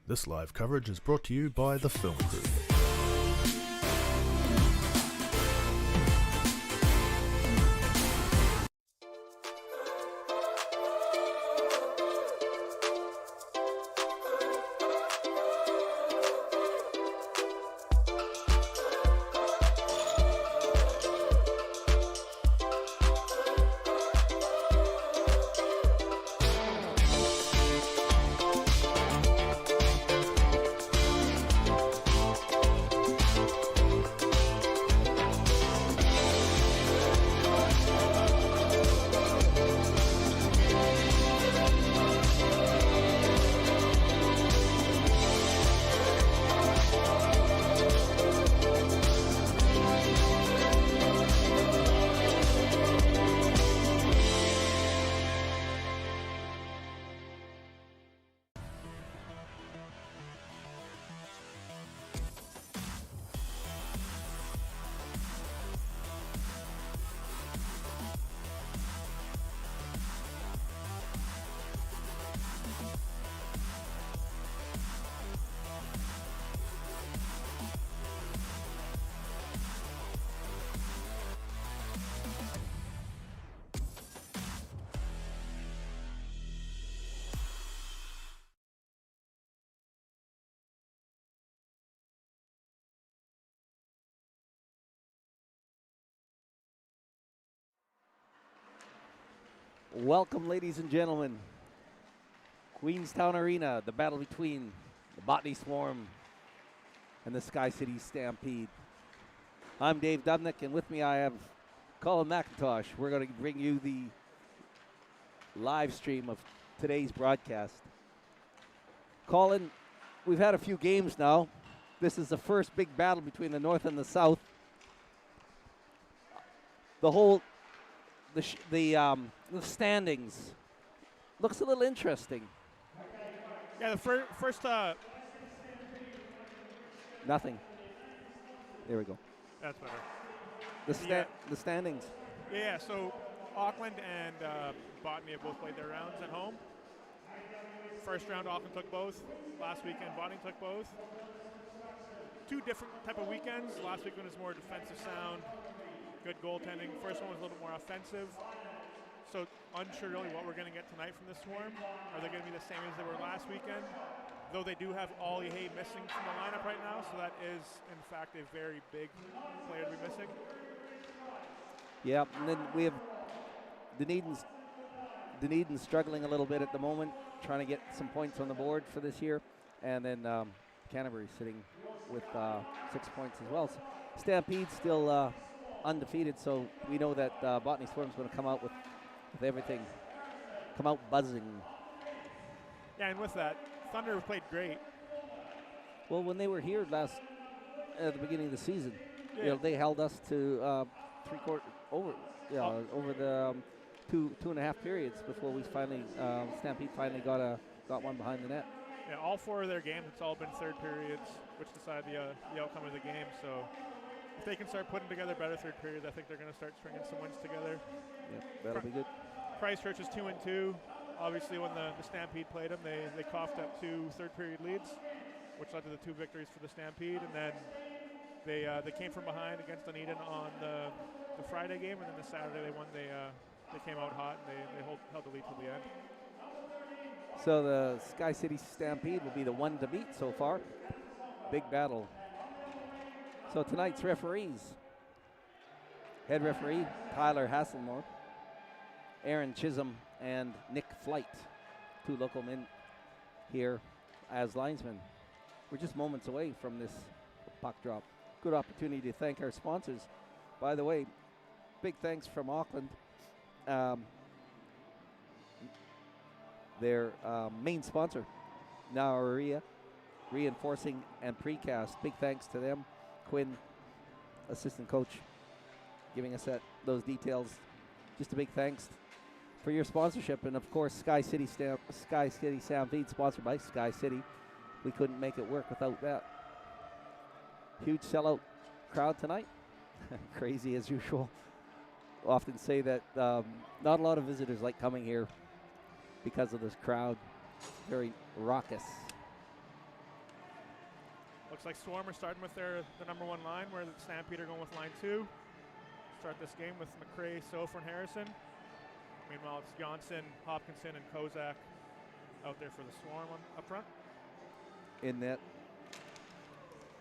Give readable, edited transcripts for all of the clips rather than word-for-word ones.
This live coverage is brought to you by the Film Crew. Welcome, ladies and gentlemen. Queenstown Arena, the battle between the Botany Swarm and the SkyCity Stampede. I'm Dave Dubnick, and with me I have Colin McIntosh. We're going to bring you the live stream of today's broadcast. Colin, we've had a few games now. This is the first big battle between the North and the South. The standings looks a little interesting. Yeah, the first. Nothing. There we go. That's better. The standings. Yeah, so Auckland and Botany have both played their rounds at home. First round, Auckland took both. Last weekend, Botany took both. Two different type of weekends. Last weekend was more defensive sound, good goaltending. First one was a little bit more offensive. So unsure really what we're going to get tonight from the Swarm. Are they going to be the same as they were last weekend? Though they do have Ollie Hay missing from the lineup right now, so that is, in fact, a very big player to be missing. Yeah, and then we have Dunedin struggling a little bit at the moment, trying to get some points on the board for this year. And then Canterbury sitting with 6 points as well. So Stampede still undefeated, so we know that Botany Swarm's going to come out with everything, come out buzzing. Yeah, and with that, Thunder played great. Well, when they were here at the beginning of the season, yeah. They held us to over the two and a half periods before we finally Stampede finally got one behind the net. Yeah, all four of their games, it's all been third periods, which decide the outcome of the game. So if they can start putting together better third periods, I think they're going to start stringing some wins together. Yep, that'll be good. Christchurch is 2-2. Obviously, when the Stampede played them, they coughed up 2 third-period leads, which led to the 2 victories for the Stampede. And then they came from behind against Dunedin on the Friday game, and then the Saturday they won. They came out hot, and they held the lead till the end. So the SkyCity Stampede will be the one to beat so far. Big battle. So tonight's referees. Head referee, Tyler Hasselmore, Aaron Chisholm, and Nick Flight, 2 local men here as linesmen. We're just moments away from this puck drop. Good opportunity to thank our sponsors. By the way, big thanks from Auckland. Their main sponsor, Nauria, Reinforcing and Precast. Big thanks to them. Quinn, assistant coach, giving us those details. Just a big thanks for your sponsorship, and of course SkyCity Stampede, sponsored by SkyCity. We couldn't make it work without that. Huge sellout crowd tonight. Crazy as usual. Often say that not a lot of visitors like coming here because of this crowd. Very raucous. Looks like Swarm are starting with the number 1 line, where the Stampede are going with line 2. Start this game with McRae, Sofer, and Harrison. Meanwhile, it's Johnson, Hopkinson, and Kozak out there for the Swarm up front. In net.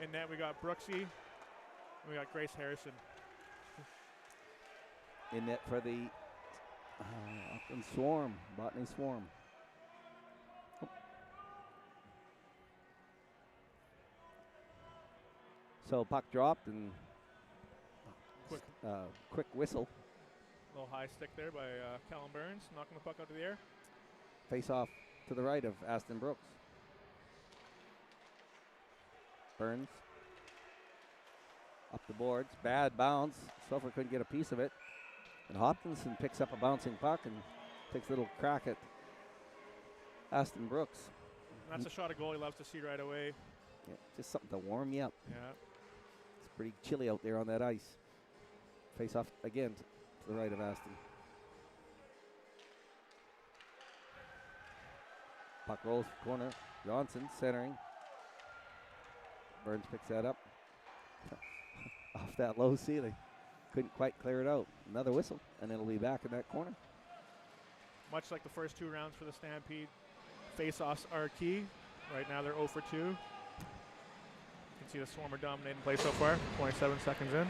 In net, we got Brooksy, and we got Grace Harrison. In net for the Auckland Swarm, Botany Swarm. So puck dropped and quick whistle. Little high stick there by Callum Burns, knocking the puck out of the air. Face off to the right of Aston Brooks. Burns up the boards, bad bounce. Sofer couldn't get a piece of it. And Hopkinson picks up a bouncing puck and takes a little crack at Aston Brooks. That's a shot a goalie loves to see right away. Yeah, just something to warm you up. Yeah. It's pretty chilly out there on that ice. Face off again to the right of Aston. Puck rolls corner. Johnson centering. Burns picks that up. Off that low ceiling. Couldn't quite clear it out. Another whistle, and it'll be back in that corner. Much like the first 2 rounds for the Stampede, face-offs are key. Right now they're 0 for 2. You can see the Swarm are dominating play so far. 27 seconds in.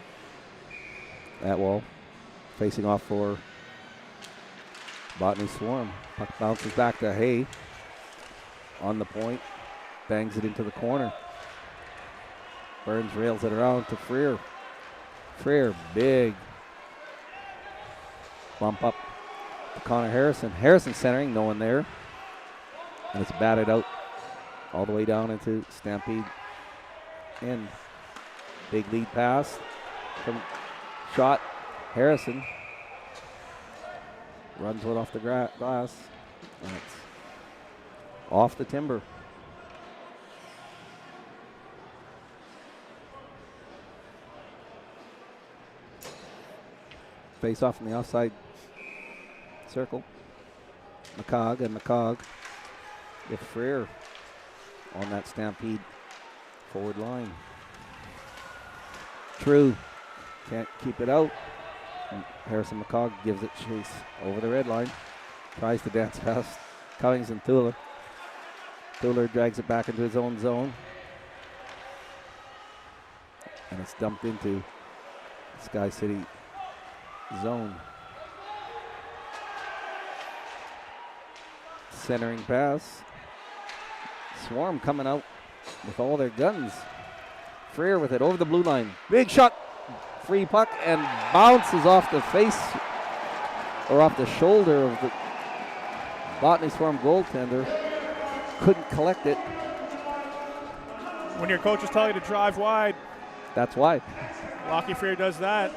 Atwell facing off for Botany Swarm. Puck bounces back to Hay. On the point. Bangs it into the corner. Burns rails it around to Freer. Freer, big bump up to Connor Harrison. Harrison centering, no one there. And it's batted out all the way down into Stampede end. Big lead pass from shot. Harrison runs one off the glass. And it's off the timber. Face off in the offside circle. McCog and McCog with Freer on that Stampede forward line. True can't keep it out. And Harrison McCog gives it chase over the red line. Tries to dance past Cummings and Thuler. Thuler drags it back into his own zone. And it's dumped into SkyCity zone. Centering pass. Swarm coming out with all their guns. Freer with it over the blue line. Big shot. Free puck and bounces off the face or off the shoulder of the Botany Swarm goaltender. Couldn't collect it. When your coaches tell you to drive wide, that's why. Lockie Freer does that.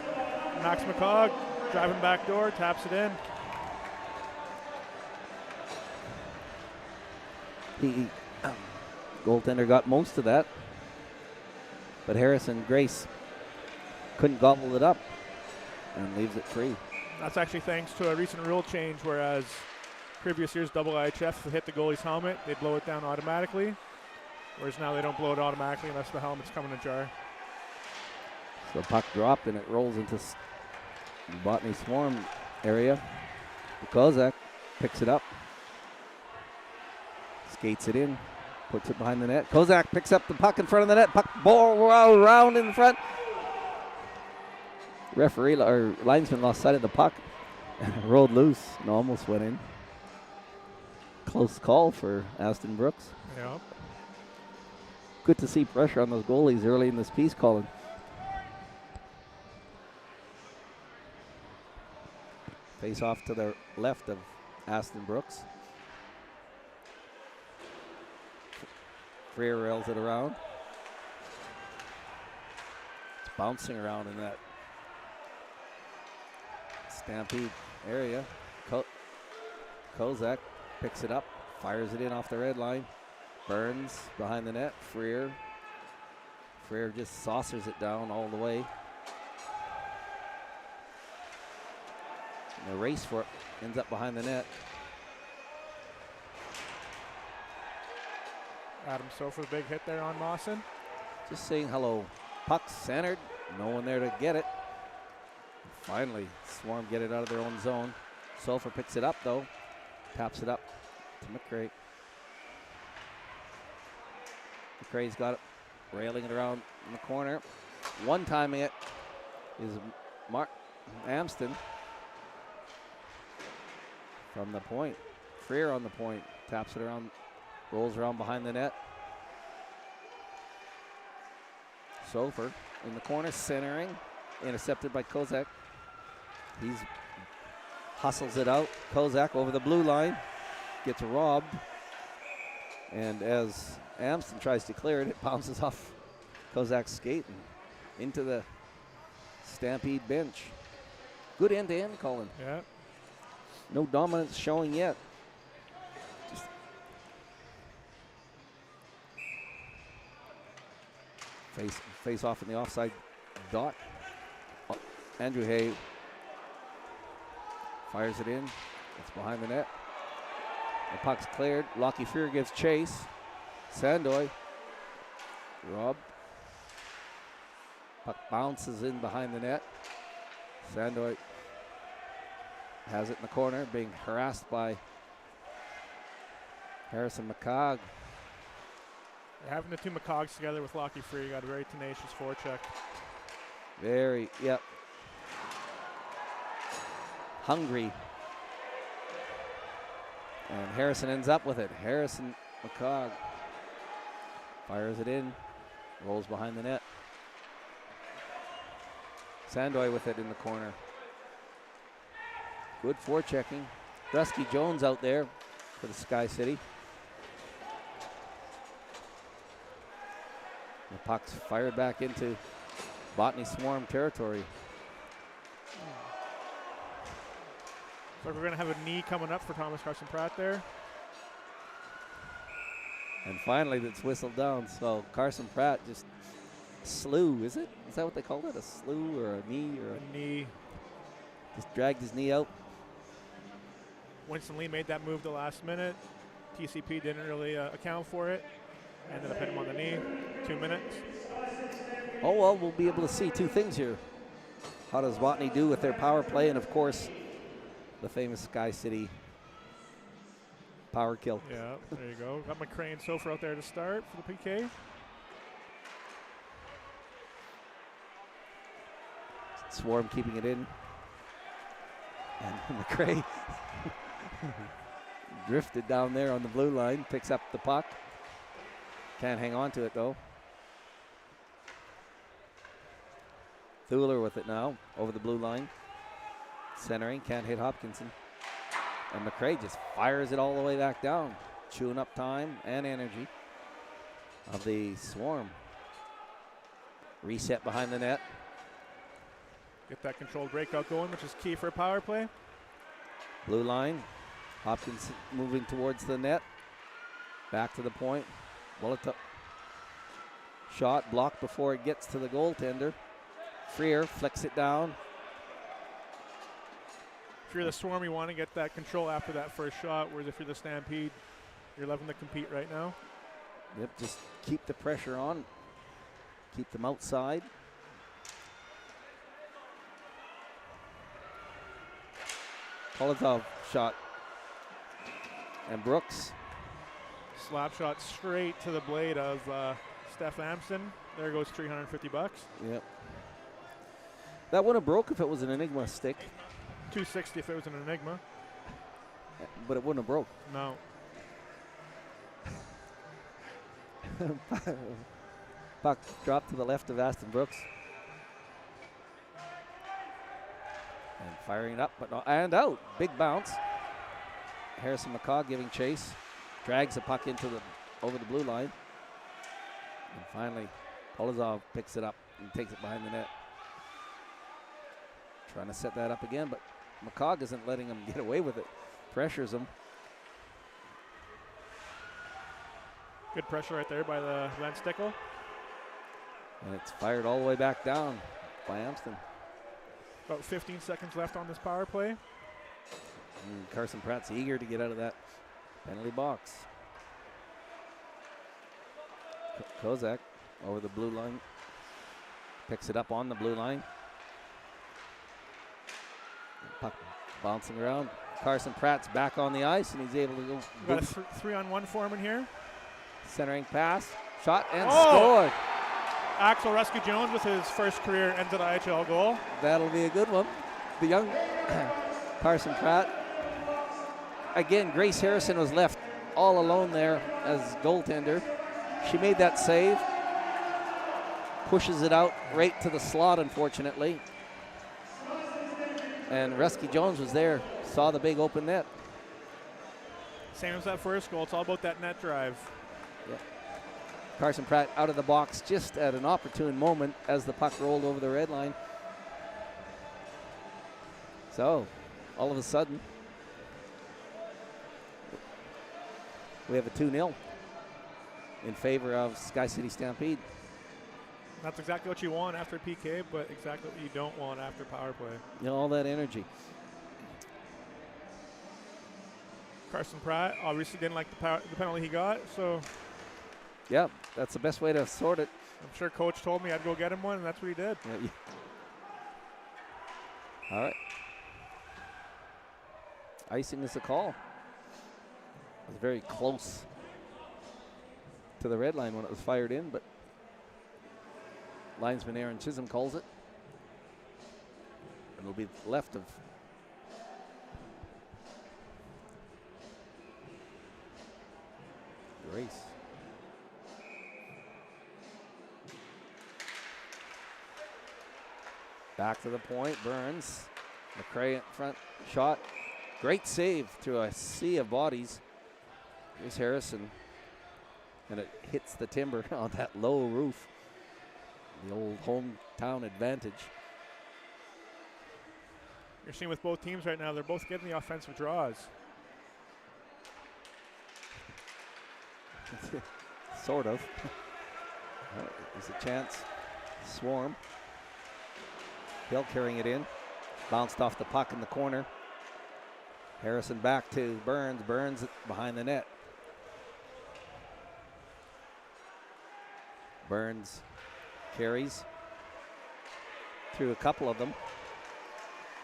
Max McCog driving back door, taps it in. The goaltender got most of that, but Harrison Grace couldn't gobble it up and leaves it free. That's actually thanks to a recent rule change, whereas previous years double IHF hit the goalie's helmet, they blow it down automatically, whereas now they don't blow it automatically unless the helmet's coming ajar. So puck dropped and it rolls into Botany Swarm area. Kozak picks it up. Skates it in. Puts it behind the net. Kozak picks up the puck in front of the net. Puck ball around in front. Referee or linesman lost sight of the puck. Rolled loose and almost went in. Close call for Aston Brooks. Yep. Good to see pressure on those goalies early in this piece, Colin. Face off to the left of Aston Brooks. Freer rails it around. It's bouncing around in that Stampede area. Kozak picks it up, fires it in off the red line. Burns behind the net. Freer just saucers it down all the way. And the race for it ends up behind the net. Adam Sofer, the big hit there on Mawson. Just saying hello. Puck centered. No one there to get it. Finally, Swarm get it out of their own zone. Sulphur picks it up, though. Taps it up to McRae. McRae's got it. Railing it around in the corner. One-timing it is Mark Amston. From the point. Freer on the point. Taps it around. Rolls around behind the net. Sulphur in the corner, centering. Intercepted by Kozak. He's hustles it out. Kozak over the blue line. Gets robbed. And as Amston tries to clear it, it bounces off Kozak's skate and into the Stampede bench. Good end-to-end, Colin. Yeah. No dominance showing yet. Just face off in the offside dot. Andrew Hay fires it in. It's behind the net. The puck's cleared. Lockie Freer gives chase. Sandoy. Robbed. Puck bounces in behind the net. Sandoy has it in the corner, being harassed by Harrison McCog. Having the two McCogs together with Lockie Free got a very tenacious forecheck. Very, yep. Hungry. And Harrison ends up with it. Harrison McCog fires it in, rolls behind the net. Sandoy with it in the corner. Good forechecking. Dusky Jones out there for the Sky City. The puck's fired back into Botany Swarm territory. So we're going to have a knee coming up for Thomas Carson Pratt there. And finally, that's whistled down. So Carson Pratt just slew, is it? Is that what they call it? A slew or a knee? Or a knee. Just dragged his knee out. Winston Lee made that move the last minute. TCP didn't really account for it. Ended up hitting him on the knee. 2 minutes. Oh, well, we'll be able to see two things here. How does Botany do with their power play? And, of course, the famous Sky City power kill. Yeah, there you go. Got McCray and Sofer out there to start for the PK. Swarm keeping it in. And McCray drifted down there on the blue line, picks up the puck. Can't hang on to it, though. Thuler with it now, over the blue line. Centering, can't hit Hopkinson. And McCray just fires it all the way back down, chewing up time and energy of the Swarm. Reset behind the net. Get that controlled breakout going, which is key for a power play. Blue line. Hopkins moving towards the net. Back to the point. Bullet shot blocked before it gets to the goaltender. Freer flicks it down. If you're the Swarm, you want to get that control after that first shot, whereas if you're the Stampede, you're loving to compete right now. Yep, just keep the pressure on. Keep them outside. Kolotov shot. And Brooks. Slap shot straight to the blade of Steph Amston. There goes $350. Yep. That would have broke if it was an Enigma stick. $260 if it was an Enigma. But it wouldn't have broke. No. Puck dropped to the left of Aston Brooks. And firing it up, but no, and out. Big bounce. Harrison McCaw giving chase. Drags the puck over the blue line. And finally, Polozov picks it up and takes it behind the net. Trying to set that up again, but McCog isn't letting him get away with it. Pressures him. Good pressure right there by the Glenn Stickle. And it's fired all the way back down by Amston. About 15 seconds left on this power play. And Carson Pratt's eager to get out of that penalty box. Kozak over the blue line. Picks it up on the blue line. Puck bouncing around. Carson Pratt's back on the ice, and he's able to go. Got a 3-on-1 foreman here. Centering pass, shot, and scored. Axel Rescue-Jones with his first career NZIHL goal. That'll be a good one. The young Carson Pratt. Again, Grace Harrison was left all alone there as goaltender. She made that save. Pushes it out right to the slot, unfortunately. And Rescue-Jones was there, saw the big open net. Same as that first goal. It's all about that net drive. Yep. Carson Pratt out of the box just at an opportune moment as the puck rolled over the red line. So, all of a sudden, we have a 2-0 in favor of SkyCity Stampede. That's exactly what you want after PK, but exactly what you don't want after power play. You know, all that energy. Carson Pratt obviously didn't like the penalty he got, so Yeah, that's the best way to sort it. I'm sure coach told me I'd go get him one, and that's what he did. Yeah. All right. Icing is the call. It was very close to the red line when it was fired in, but linesman Aaron Chisholm calls it. It'll be left of Grace. Back to the point, Burns. McCray in front, shot. Great save through a sea of bodies. Here's Harrison. And it hits the timber on that low roof. The old hometown advantage. You're seeing with both teams right now, they're both getting the offensive draws. Sort of. There's a chance. Swarm. Hill carrying it in. Bounced off the puck in the corner. Harrison back to Burns. Burns behind the net. Burns carries through a couple of them.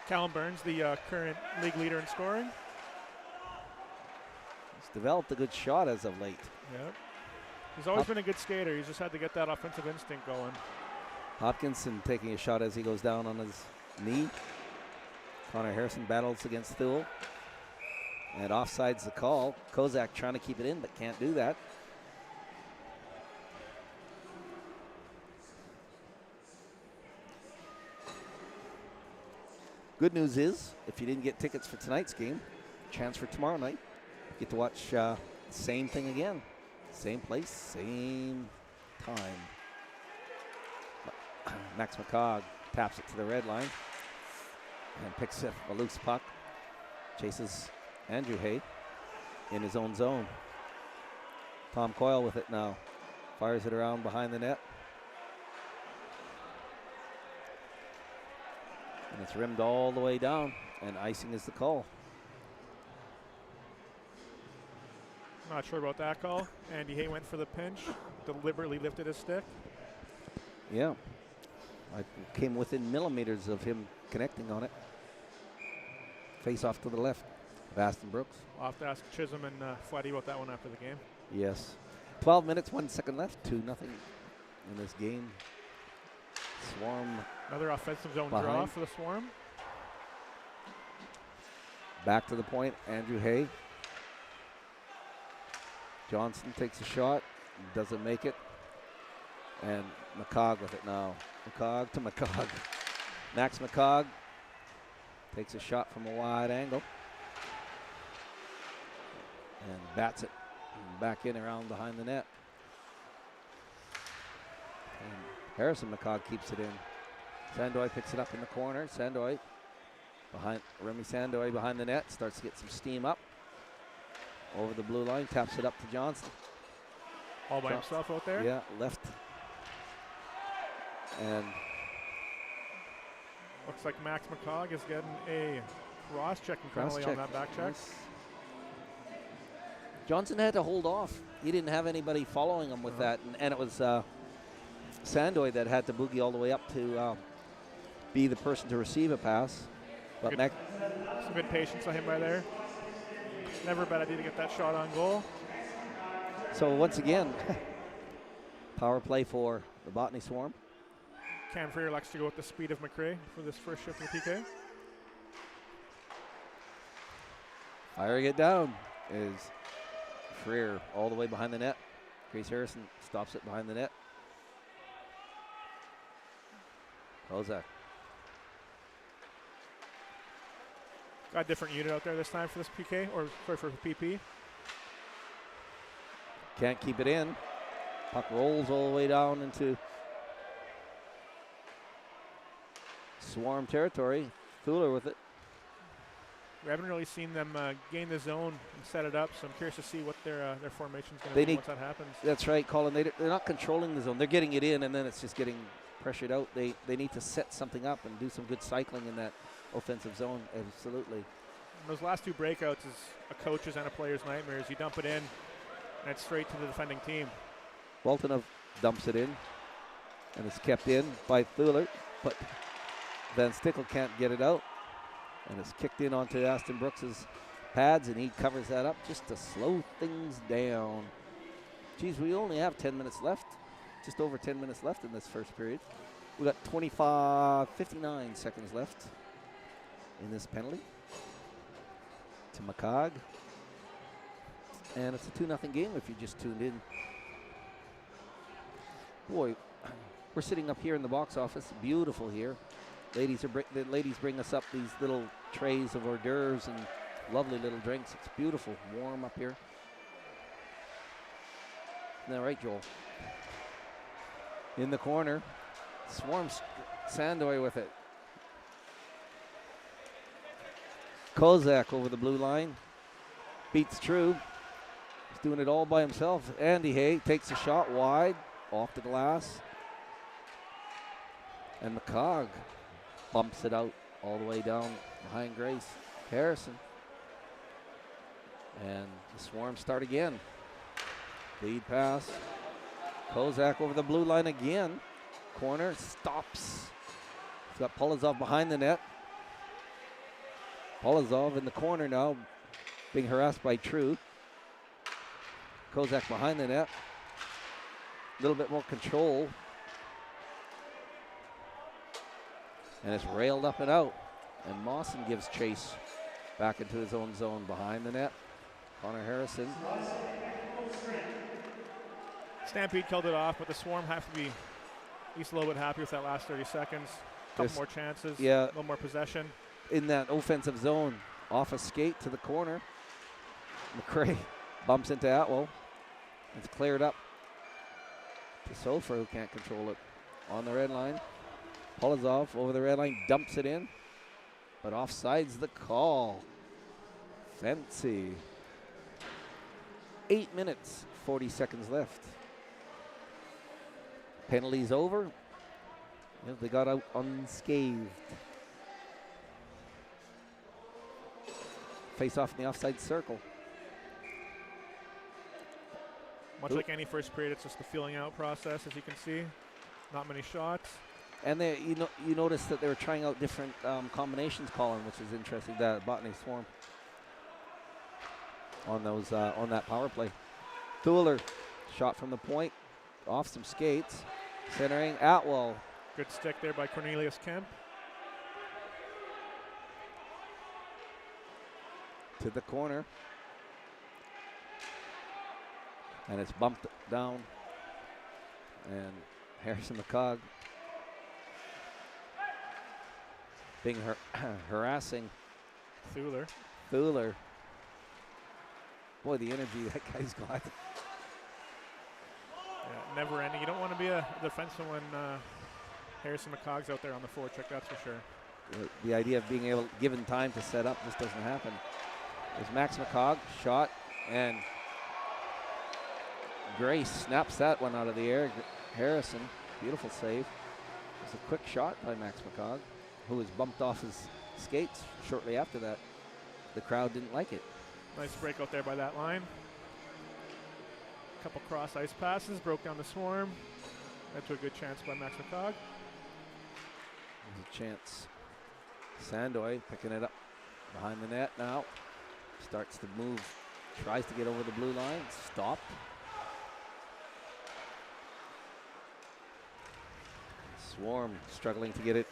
Callum Burns, the current league leader in scoring. He's developed a good shot as of late. Yep. He's always been a good skater. He's just had to get that offensive instinct going. Hopkinson taking a shot as he goes down on his knee. Connor Harrison battles against Thule. And offside's the call. Kozak trying to keep it in, but can't do that. Good news is, if you didn't get tickets for tonight's game, chance for tomorrow night. You get to watch same thing again. Same place, same time. Max McCog taps it to the red line and picks up a loose puck. Chases Andrew Hay in his own zone. Tom Coyle with it now. Fires it around behind the net. And it's rimmed all the way down, and icing is the call. Not sure about that call. Andy Hay went for the pinch, deliberately lifted his stick. Yeah. I came within millimeters of him connecting on it. Face off to the left. Baston Brooks. I'll have to ask Chisholm and Flatty about that one after the game. Yes. 12 minutes, 1 second left. 2-0 in this game. Swarm. Another offensive zone behind. draw for the Swarm. Back to the point. Andrew Hay. Johnson takes a shot. Doesn't make it. And McCog with it now. McCog to McCog. Max McCog takes a shot from a wide angle. And bats it back in around behind the net. And Harrison McCog keeps it in. Sandoy picks it up in the corner. Sandoy behind, Remy Sandoy behind the net. Starts to get some steam up. Over the blue line, taps it up to Johnson. All by himself out there? Yeah, left. And looks like Max McCog is getting a cross-checking penalty on that back check. Yes. Johnson had to hold off. He didn't have anybody following him with that, and it was Sandoy that had to boogie all the way up to be the person to receive a pass. But Some good patience on him by there. Never a bad idea to get that shot on goal. So once again, power play for the Botany Swarm. Cam Freer likes to go with the speed of McRae for this first shift of the PK. Firing it down is Freer all the way behind the net. Grace Harrison stops it behind the net. Kozak. Got a different unit out there this time for this PK, or sorry, for PP. Can't keep it in. Puck rolls all the way down into Swarm territory. Thuler with it. We haven't really seen them gain the zone and set it up, so I'm curious to see what their formation's going to be once that happens. That's right, Colin. They're not controlling the zone. They're getting it in, and then it's just getting pressured out. They need to set something up and do some good cycling in that offensive zone. Absolutely. And those last two breakouts is a coach's and a player's nightmares. You dump it in, and it's straight to the defending team. Waltonov dumps it in, and it's kept in by Thuler, but Van Stickle can't get it out. And it's kicked in onto Aston Brooks's pads, and he covers that up just to slow things down. Geez, we only have 10 minutes left, just over 10 minutes left in this first period. We got 59 seconds left in this penalty to McCog. And it's a 2-0 game if you just tuned in. Boy, we're sitting up here in the box office. Beautiful here. The ladies bring us up these little trays of hors d'oeuvres and lovely little drinks. It's beautiful, warm up here. Isn't that right, Joel? In the corner, Swarms Sandoy with it. Kozak over the blue line, beats True. He's doing it all by himself. Andy Hay takes a shot wide, off the glass. And McCog bumps it out all the way down behind Grace Harrison. And the Swarm start again. Lead pass. Kozak over the blue line again. Corner, stops. He's got Polozov behind the net. Polozov in the corner now, being harassed by True. Kozak behind the net. A little bit more control. And it's railed up and out. And Mawson gives chase back into his own zone behind the net. Connor Harrison. Stampede killed it off, but the Swarm have to be at least a little bit happy with that last 30 seconds. A couple more chances, a little more possession. In that offensive zone, off a skate to the corner. McRae bumps into Atwell. It's cleared up to Sofer, who can't control it. On the red line. Polozov over the red line, dumps it in, but offsides the call. Fancy. 8 minutes, 40 seconds left. Penalties over. Yeah, they got out unscathed. Face off in the offside circle. Much like any first period, it's just the feeling out process, as you can see. Not many shots. And you notice that they were trying out different combinations, Colin, which is interesting. That Botany Swarm on those on that power play. Thuler, shot from the point, off some skates, centering Atwell. Good stick there by Cornelius Kemp. To the corner, and it's bumped down. And Harrison McCog being harassing Thuler. Boy, the energy that guy's got. Yeah, never ending. You don't want to be a defenseman when Harrison McCog's out there on the forecheck, that's for sure. The idea of being able, given time to set up, just doesn't happen. There's Max McCog, shot, and Grace snaps that one out of the air. Harrison, beautiful save. It's a quick shot by Max McCog, who was bumped off his skates shortly after that. The crowd didn't like it. Nice break out there by that line. Couple cross ice passes, broke down the Swarm. Led to a good chance by Max McCog. There's a chance. Sandoy picking it up behind the net now. Starts to move. Tries to get over the blue line. Stopped. Swarm struggling to get it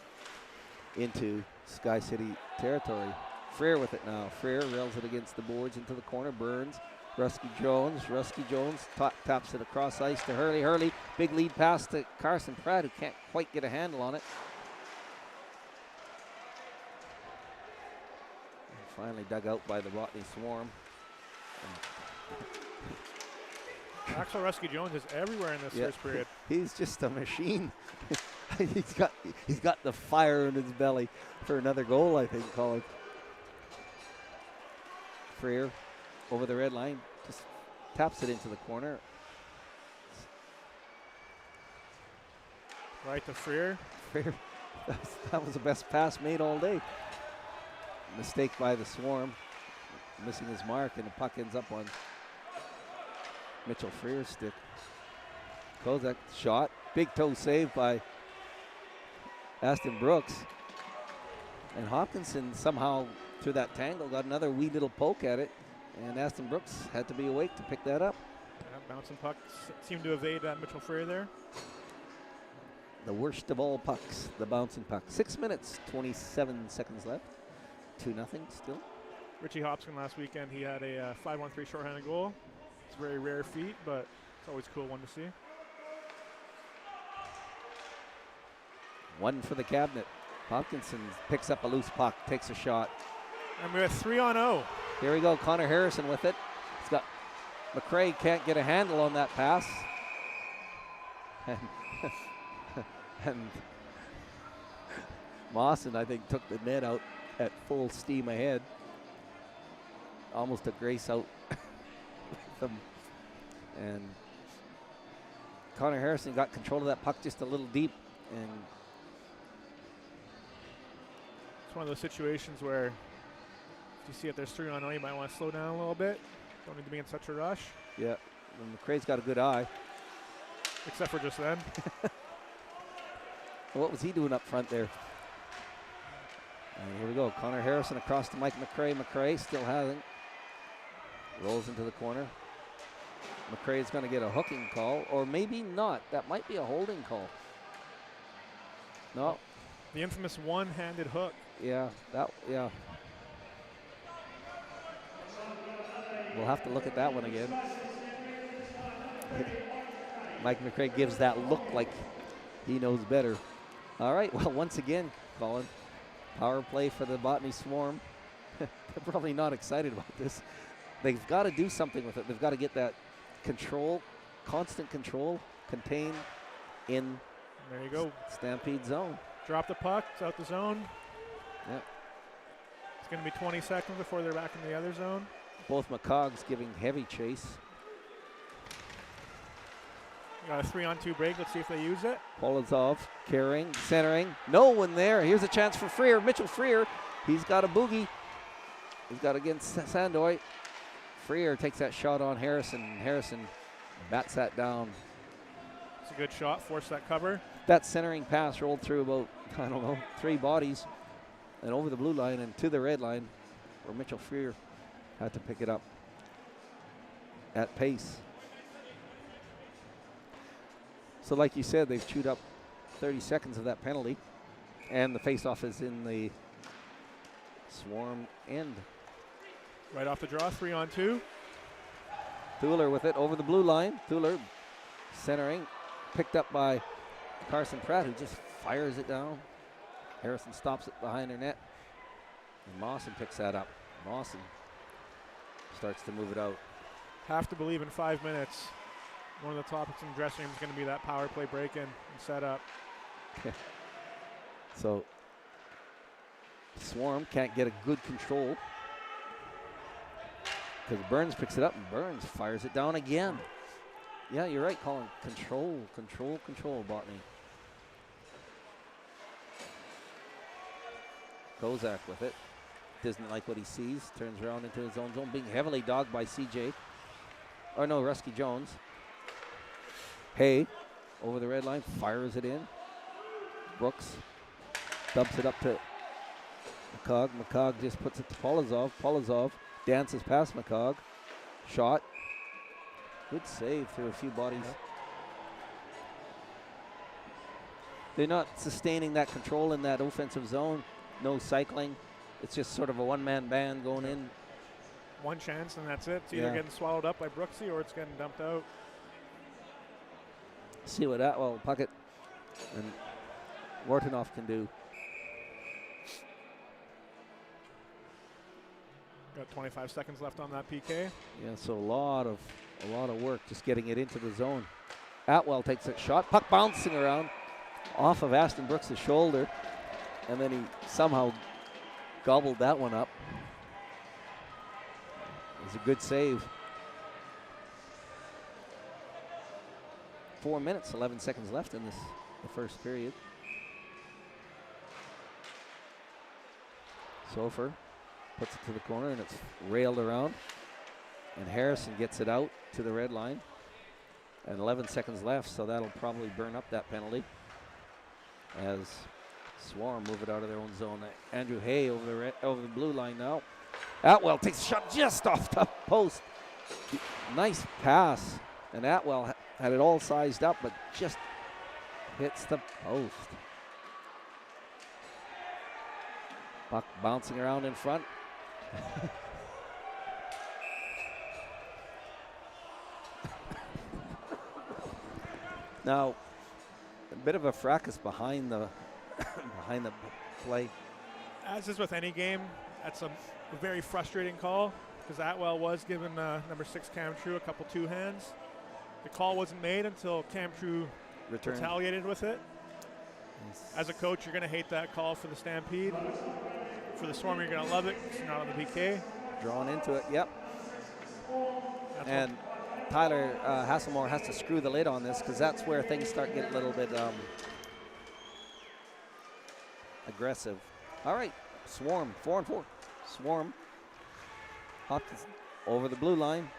into SkyCity territory. Freer with it now. Freer rails it against the boards into the corner. Burns. Rusky Jones. Rusky Jones taps it across ice to Hurley. Hurley, big lead pass to Carson Pratt, who can't quite get a handle on it. And finally dug out by the Botany Swarm. Axel Rusky Jones is everywhere in this first period. He's just a machine. he's got the fire in his belly for another goal, I think, Colin. Freer over the red line, just taps it into the corner. Right to Freer. Freer, that was the best pass made all day. Mistake by the Swarm, missing his mark, and the puck ends up on Mitchell Freer's stick. Kozak shot, big toe save by Aston Brooks. And Hopkinson somehow, through that tangle, got another wee little poke at it. And Aston Brooks had to be awake to pick that up. Yeah, bouncing puck seemed to evade Mitchell Freer there. The worst of all pucks, the bouncing puck. 6 minutes, 27 seconds left. 2-0 still. Richie Hopkins last weekend, he had a 5-1-3 shorthanded goal. It's a very rare feat, but it's always a cool one to see. One for the cabinet. Hopkinson picks up a loose puck, takes a shot. And we're at 3-0. Here we go, Connor Harrison with it. He's got McRae, can't get a handle on that pass. And Mawson, I think, took the net out at full steam ahead. Almost a grace out with them. And Connor Harrison got control of that puck just a little deep. And it's one of those situations where if you see if there's 3-0, you might want to slow down a little bit. Don't need to be in such a rush. yeah, and McRae's got a good eye. Except for just then. What was he doing up front there? And here we go. Connor Harrison across to Mike McRae. McRae still hasn't. Rolls into the corner. McRae's going to get a hooking call, or maybe not. That might be a holding call. No. The infamous one-handed hook. Yeah, yeah. We'll have to look at that one again. Mike McRae gives that look like he knows better. All right, well, once again, Colin, power play for the Botany Swarm. They're probably not excited about this. They've got to do something with it. They've got to get that control, constant control, contained in there you go. Stampede zone. Drop the puck, it's out the zone. Yep. It's going to be 20 seconds before they're back in the other zone. Both McCogs giving heavy chase. Got a 3-on-2 break. Let's see if they use it. Polozov carrying, centering. No one there. Here's a chance for Freer. Mitchell Freer. He's got a boogie. He's got against Sandoy. Freer takes that shot on Harrison. Harrison bats that down. It's a good shot. Force that cover. That centering pass rolled through about, 3 bodies and over the blue line and to the red line where Mitchell Freer had to pick it up at pace. So like you said, they've chewed up 30 seconds of that penalty, and the faceoff is in the Swarm end. Right off the draw, 3-on-2. Thuler with it over the blue line. Thuler centering, picked up by Carson Pratt, who just fires it down. Harrison stops it behind her net, and Mawson picks that up. Mawson starts to move it out. Have to believe in 5 minutes. One of the topics in the dressing room is going to be that power play break-in and setup. So Swarm can't get a good control because Burns picks it up and Burns fires it down again. Yeah, you're right, Colin. Control, Botany. Kozak with it. Doesn't like what he sees. Turns around into his own zone, being heavily dogged by CJ. Or no, Rusky Jones. Hay over the red line, fires it in. Brooks dumps it up to McCog. McCog just puts it to Polozov. Polozov dances past McCog. Shot. Good save through a few bodies. They're not sustaining that control in that offensive zone. No cycling. It's just sort of a one-man band going in. One chance and that's it. It's either getting swallowed up by Brooksy or it's getting dumped out. See what Atwell, Puckett, and Wartenoff can do. Got 25 seconds left on that PK. Yeah, so a lot of work just getting it into the zone. Atwell takes a shot, puck bouncing around off of Aston Brooks' shoulder, and then he somehow gobbled that one up. It was a good save. 4 minutes, 11 seconds left in the first period. Sofer puts it to the corner and it's railed around. And Harrison gets it out to the red line. And 11 seconds left, so that'll probably burn up that penalty. As Swarm move it out of their own zone. Andrew Hay over the blue line now. Atwell takes a shot just off the post. Nice pass. And Atwell had it all sized up, but just hits the post. Puck bouncing around in front. Now, a bit of a fracas behind the behind the play. As is with any game, that's a very frustrating call because Atwell was given number 6 Cam True a couple two hands. The call wasn't made until Cam True retaliated with it. As a coach, you're going to hate that call for the Stampede. For the Swarm, you're going to love it because you're not on the PK. Drawn into it, yep. And Tyler Hasselmore has to screw the lid on this because that's where things start getting a little bit aggressive. All right, Swarm, 4-4. Swarm. Hopkins over the blue line.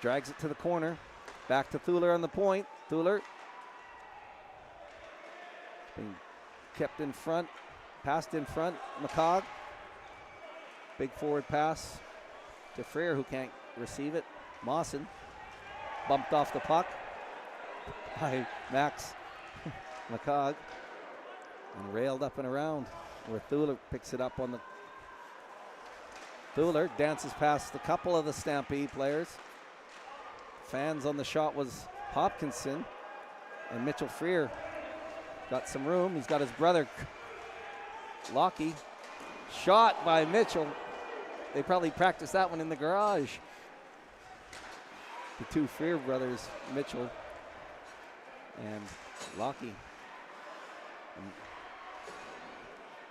Drags it to the corner. Back to Thuler on the point. Thuler being kept in front. Passed in front. McCog. Big forward pass to Freer, who can't receive it. Mawson bumped off the puck by Max McCog and railed up and around where Thuler picks it up on the. Thuler dances past a couple of the Stampede players. Fans on the shot was Hopkinson, and Mitchell Freer got some room. He's got his brother Lockie. Shot by Mitchell. They probably practiced that one in the garage. The two Freer brothers, Mitchell and Lockie. And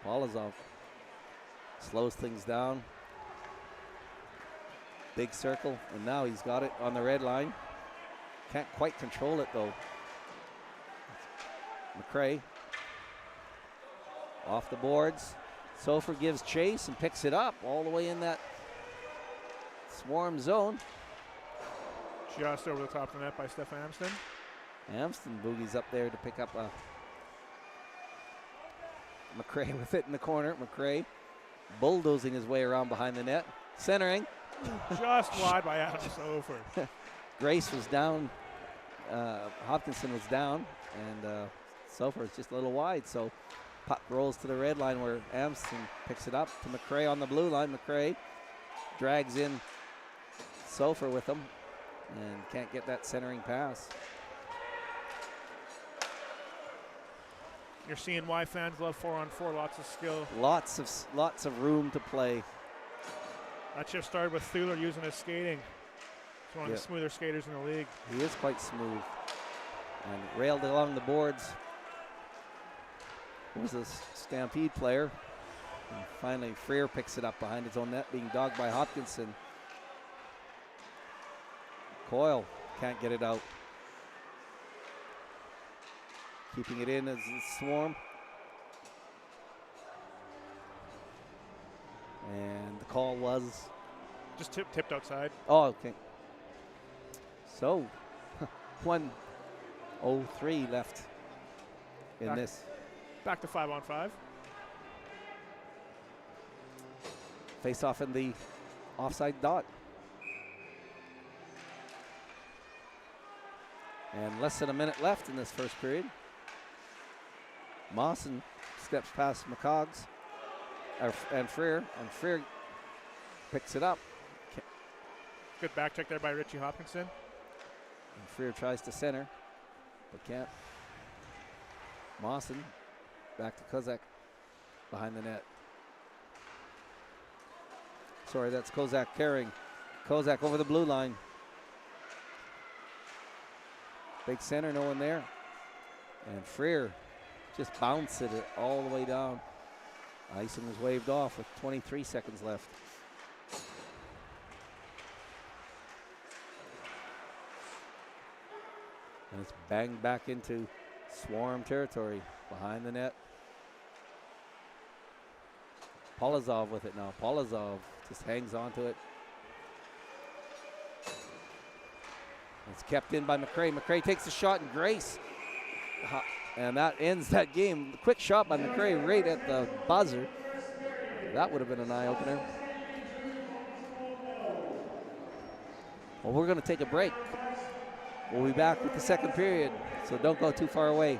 Polozov slows things down. Big circle, and now he's got it on the red line. Can't quite control it though. McCray off the boards. Sofer gives chase and picks it up all the way in that Swarm zone. Just over the top of the net by Stefan Amston. Amston boogies up there to pick up McCray with it in the corner. McCray bulldozing his way around behind the net. Centering. Just wide by Adam Sofer. Grace was down. Hopkinson was down. And Sofer is just a little wide. So puck rolls to the red line where Amston picks it up to McCray on the blue line. McCray drags in Sofer with him and can't get that centering pass. You're seeing why fans love 4-on-4. Lots of skill. Lots of room to play. That shift started with Thuler using his skating. He's one of the smoother skaters in the league. He is quite smooth. And railed along the boards. It was a Stampede player. And finally, Freer picks it up behind his own net, being dogged by Hopkinson. Coyle can't get it out. Keeping it in as the Swarm. And the call was? Just tipped outside. Oh, okay. So, one 1:03 left in this. Back to 5-on-5. Face off in the offside dot. And less than a minute left in this first period. Mawson steps past McCoggs and Freer picks it up. Good back check there by Richie Hopkinson. And Freer tries to center, but can't. Mawson back to Kozak behind the net. Sorry, that's Kozak carrying. Kozak over the blue line. Big center, no one there. And Freer just bounced it all the way down. Icing was waved off with 23 seconds left. And it's banged back into Swarm territory behind the net. Polozov with it now. Polozov just hangs on to it. It's kept in by McCrae. McCrae takes a shot and Grace. And that ends that game. The quick shot by McCrae right at the buzzer. That would have been an eye-opener. Well, we're going to take a break. We'll be back with the second period, so don't go too far away.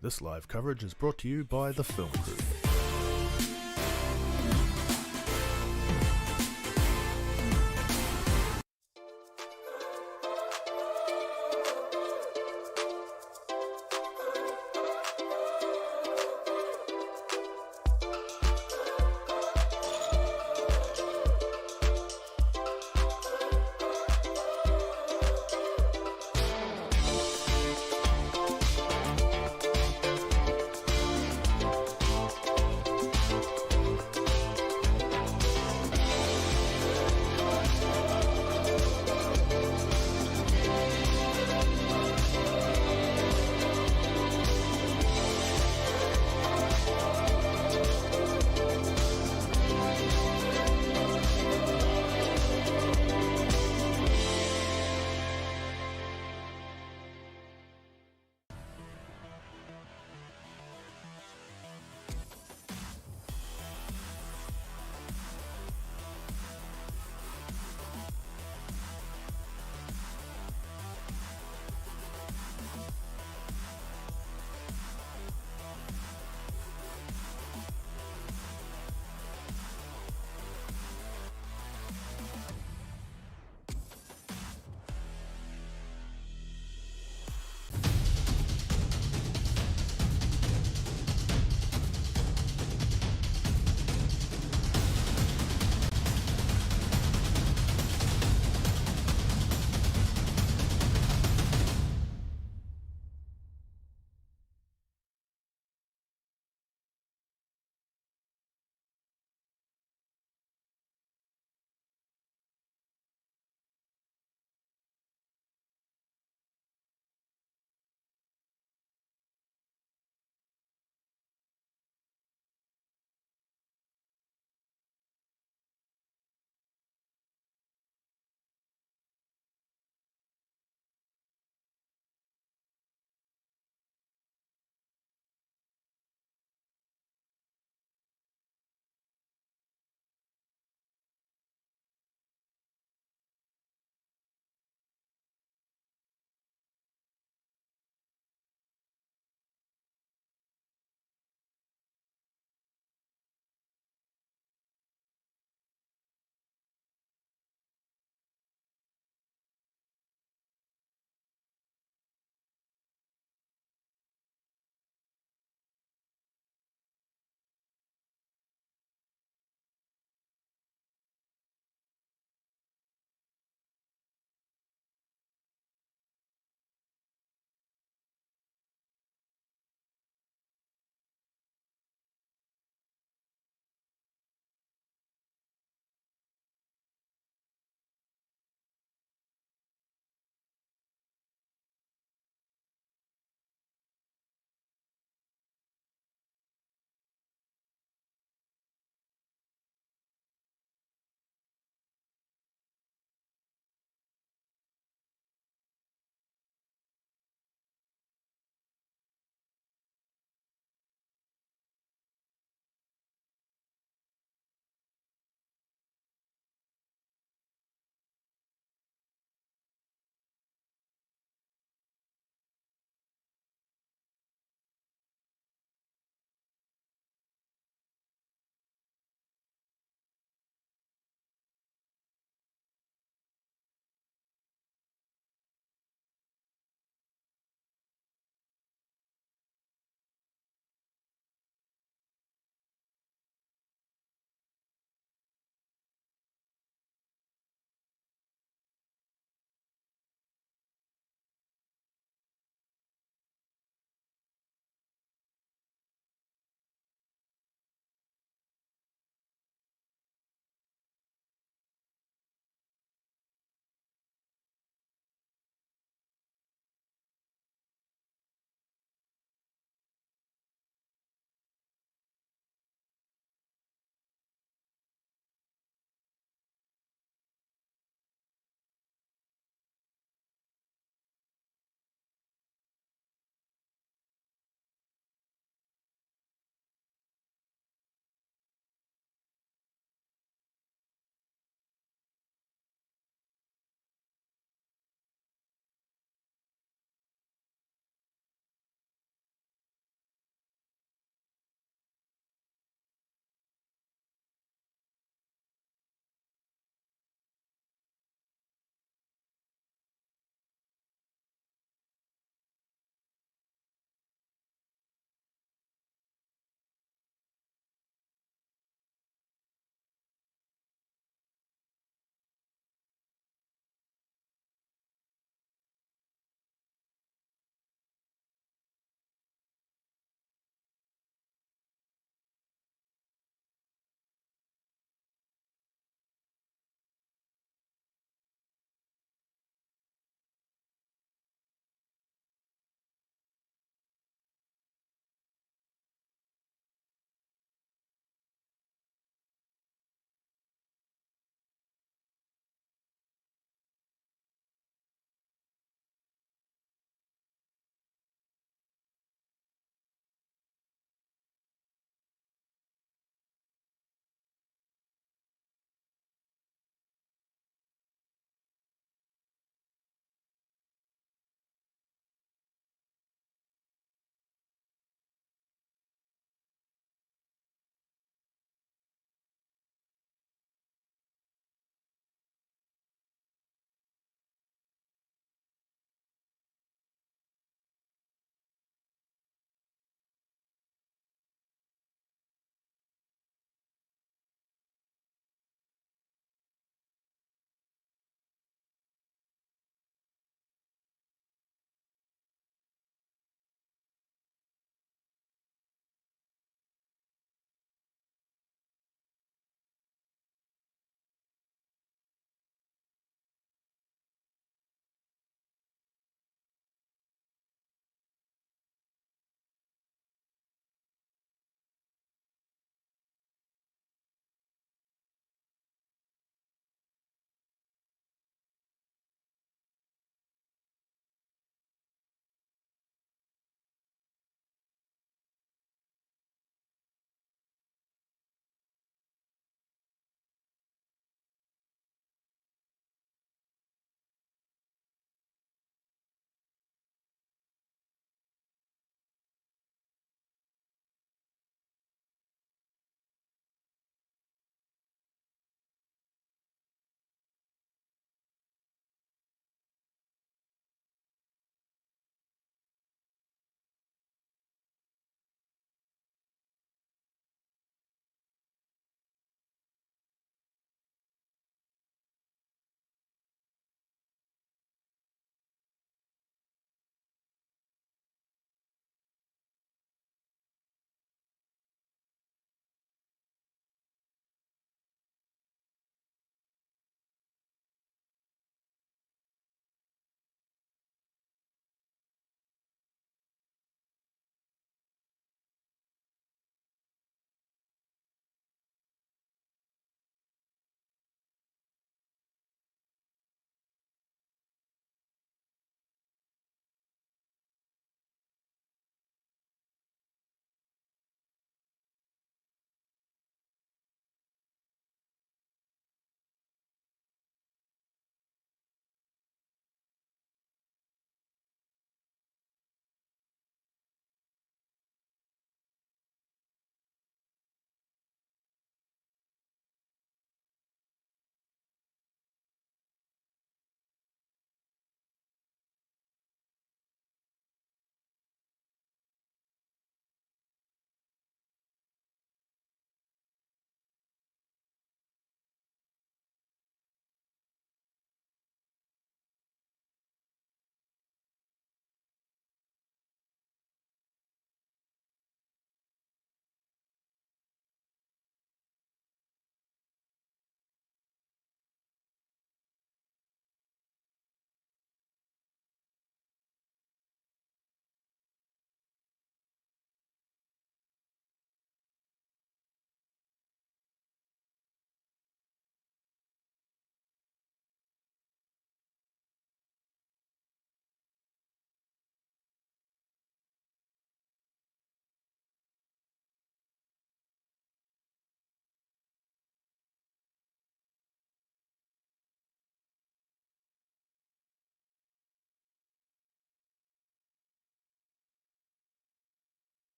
This live coverage is brought to you by the Film Crew.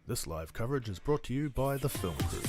This live coverage is brought to you by the Film Crew.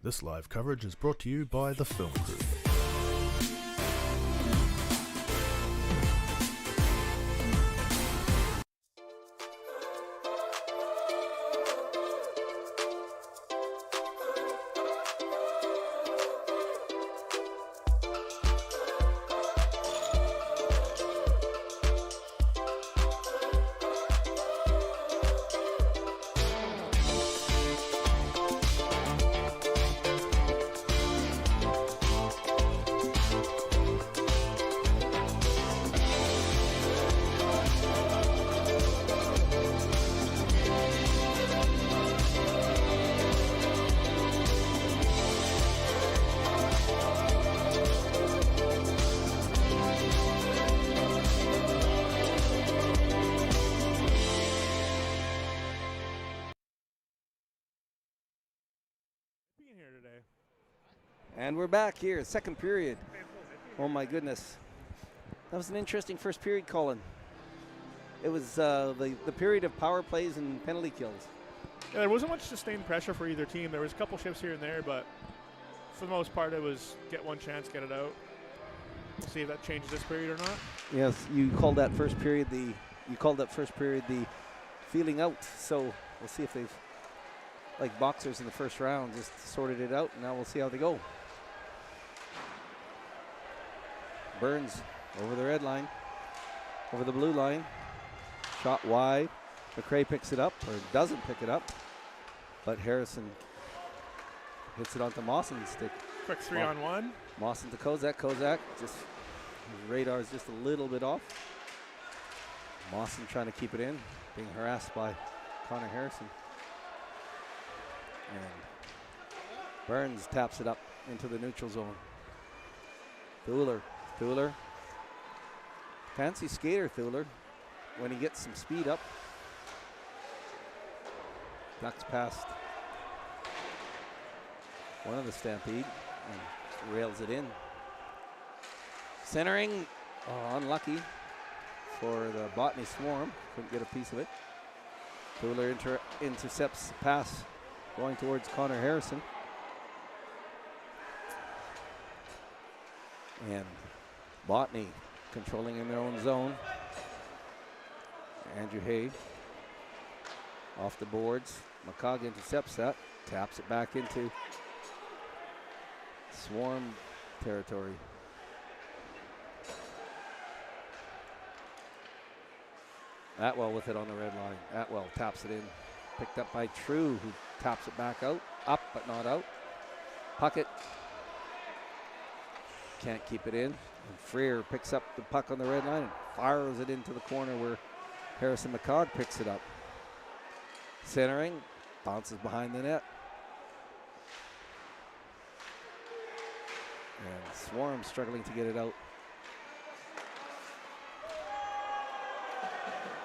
This live coverage is brought to you by the Film Crew. Being here today. And we're back here, second period. Oh my goodness. That was an interesting first period, Colin. It was the period of power plays and penalty kills. Yeah, there wasn't much sustained pressure for either team. There was a couple shifts here and there, but for the most part, it was get one chance, get it out. We'll see if that changes this period or not. Yes, you called that first period the feeling out. So we'll see if they've, like boxers in the first round, just sorted it out. Now we'll see how they go. Burns over the red line, over the blue line. Shot wide. McRae picks it up, or doesn't pick it up, but Harrison hits it onto Mawson's stick. Quick 3-on-1. Mawson to Kozak. Kozak just, his radar is just a little bit off. Mawson trying to keep it in, being harassed by Connor Harrison. And Burns taps it up into the neutral zone. Thuler. Fancy skater, Thuler, when he gets some speed up. Ducks past one of the Stampede and rails it in. Centering, unlucky for the Botany Swarm. Couldn't get a piece of it. Thuler intercepts the pass going towards Connor Harrison. And Botany controlling in their own zone. Andrew Hay off the boards. McCog intercepts that, taps it back into Swarm territory. Atwell with it on the red line. Atwell taps it in. Picked up by True, who taps it back out. Up, but not out. Puckett can't keep it in. And Freer picks up the puck on the red line and fires it into the corner where Harrison McCog picks it up. Centering, bounces behind the net. And Swarm struggling to get it out.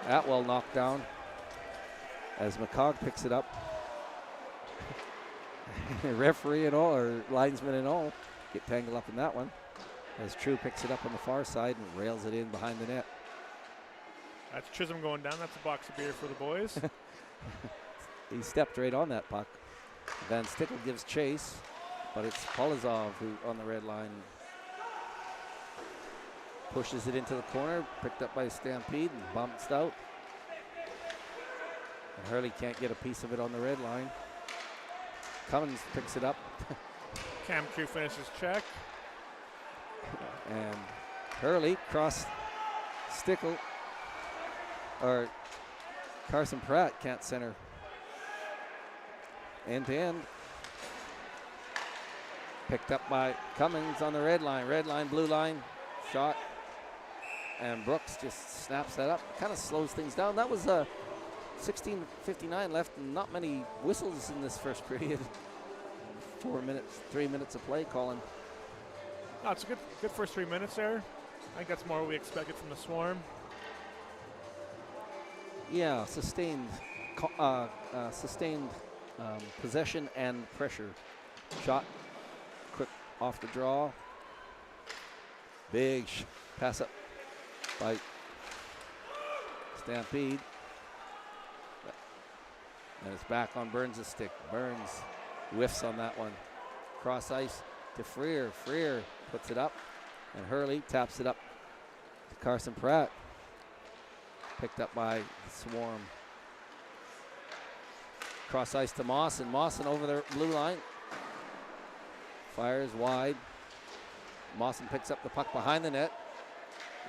Atwell knocked down as McCog picks it up. Referee and all, or linesman and all, get tangled up in that one. As True picks it up on the far side and rails it in behind the net. That's Chisholm going down. That's a box of beer for the boys. He stepped right on that puck. Van Stickle gives chase, but it's Polizov who on the red line pushes it into the corner, picked up by Stampede and bounced out. And Hurley can't get a piece of it on the red line. Cummins picks it up. Cam Crew finishes check. And Hurley cross Stickle, or Carson Pratt can't center. End to end. Picked up by Cummins on the red line, blue line, shot. And Brooks just snaps that up, kind of slows things down. That was 16:59 left and not many whistles in this first period. 3 minutes of play, Colin. Oh, it's a good first 3 minutes there. I think that's more what we expected from the Swarm. Yeah, sustained possession and pressure. Shot, quick off the draw. Big pass up by Stampede. And it's back on Burns' stick. Burns whiffs on that one. Cross ice to Freer. Freer puts it up. And Hurley taps it up to Carson Pratt. Picked up by Swarm. Cross ice to Mawson. Mawson over the blue line. Fires wide. Mawson picks up the puck behind the net.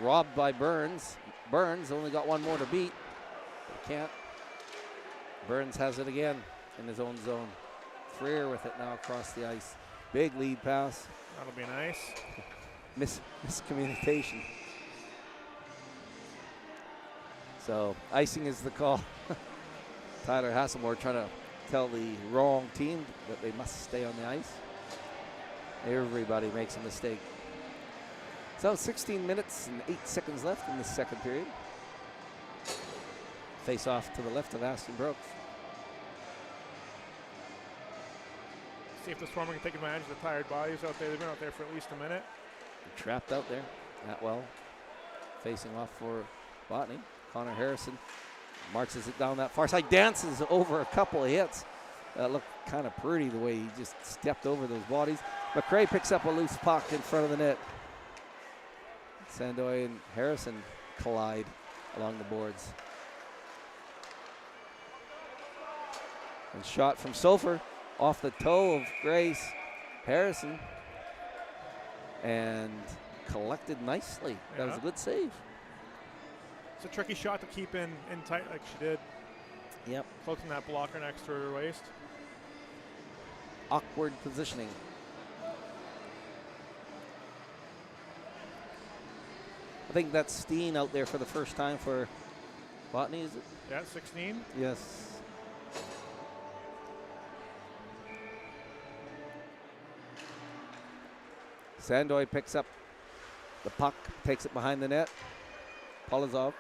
Robbed by Burns. Burns only got one more to beat. But can't. Burns has it again in his own zone. Freer with it now across the ice. Big lead pass. That'll be nice. Miscommunication. So icing is the call. Tyler Hasselmore trying to tell the wrong team that they must stay on the ice. Everybody makes a mistake. So 16 minutes and 8 seconds left in the second period. Face off to the left of Aston Brooks. See if the Swarm can take advantage of the tired bodies out there. They've been out there for at least a minute. Trapped out there. Atwell facing off for Botany. Connor Harrison marches it down that far side, dances over a couple of hits. That looked kind of pretty the way he just stepped over those bodies. McRae picks up a loose puck in front of the net. Sandoy and Harrison collide along the boards. And shot from Sofer off the toe of Grace Harrison and collected nicely. That was a good save. It's a tricky shot to keep in tight like she did. Yep. Cloaking that blocker next to her waist. Awkward positioning. I think that's Steen out there for the first time for Botany, is it? Yeah, 16. Yes. Sandoy picks up the puck, takes it behind the net. Polozov.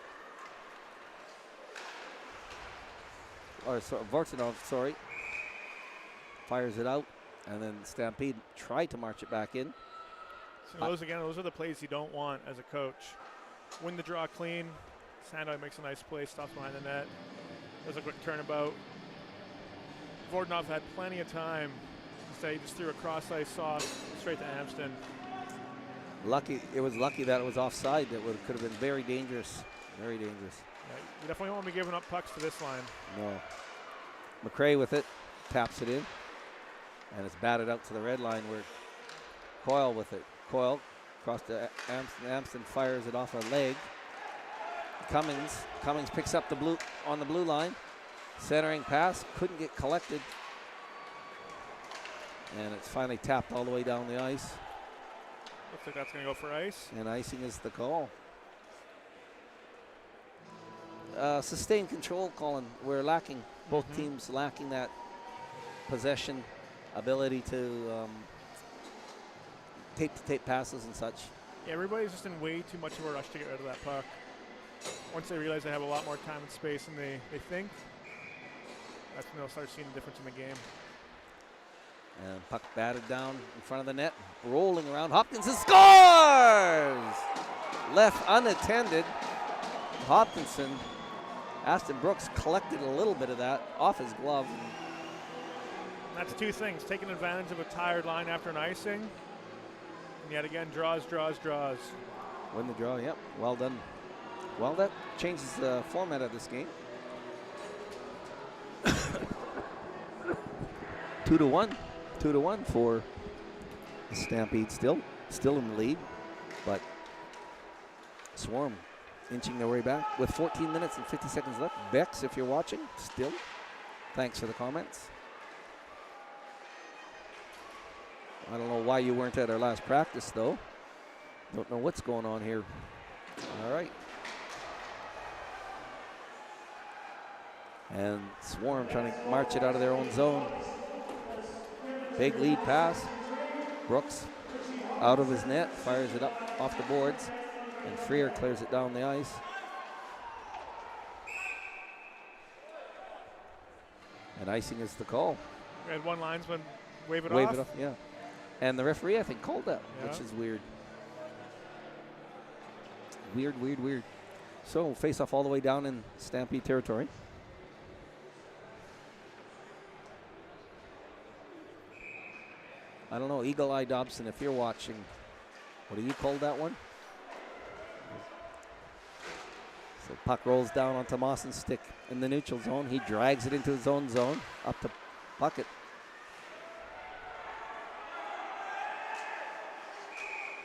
Vortinov, sorry. Fires it out, and then Stampede tried to march it back in. So those are the plays you don't want as a coach. Win the draw clean. Sandoy makes a nice play, stops behind the net. Does a quick turnabout. Vortinov had plenty of time. Instead, he just threw a cross ice sauce straight to Amston. It was lucky that it was offside. That could have been very dangerous. Very dangerous. Yeah, you definitely won't be giving up pucks to this line. No. McRae with it, taps it in, and it's batted out to the red line where Coyle with it. Coyle across to Amston fires it off a leg. Cummings picks up on the blue line. Centering pass, couldn't get collected. And it's finally tapped all the way down the ice. Looks like that's going to go for ice. And icing is the call. Sustained control, Colin. We're lacking, both teams lacking that possession ability to tape-to-tape passes and such. Yeah, everybody's just in way too much of a rush to get rid of that puck. Once they realize they have a lot more time and space than they think, that's when they'll start seeing the difference in the game. And puck batted down in front of the net, rolling around. Hopkinson scores! Left unattended. Hopkinson, Aston Brooks collected a little bit of that off his glove. That's two things, taking advantage of a tired line after an icing, and yet again, draws. Win the draw, yep, well done. Well, that changes the format of this game. 2-1. 2-1 for the Stampede, still in the lead, but Swarm inching their way back with 14 minutes and 50 seconds left. Bex, if you're watching, still, thanks for the comments. I don't know why you weren't at our last practice, though. Don't know what's going on here. All right. And Swarm trying to march it out of their own zone. Big lead pass. Brooks out of his net, fires it up off the boards, and Freer clears it down the ice. And icing is the call. We had one linesman wave it Wave off. it off, yeah. And the referee, I think, called that, which is weird. Weird. So face off all the way down in Stampede territory. I don't know, Eagle Eye Dobson, if you're watching, what do you call that one? So puck rolls down onto Mawson's stick in the neutral zone. He drags it into his own zone, up to Puckett.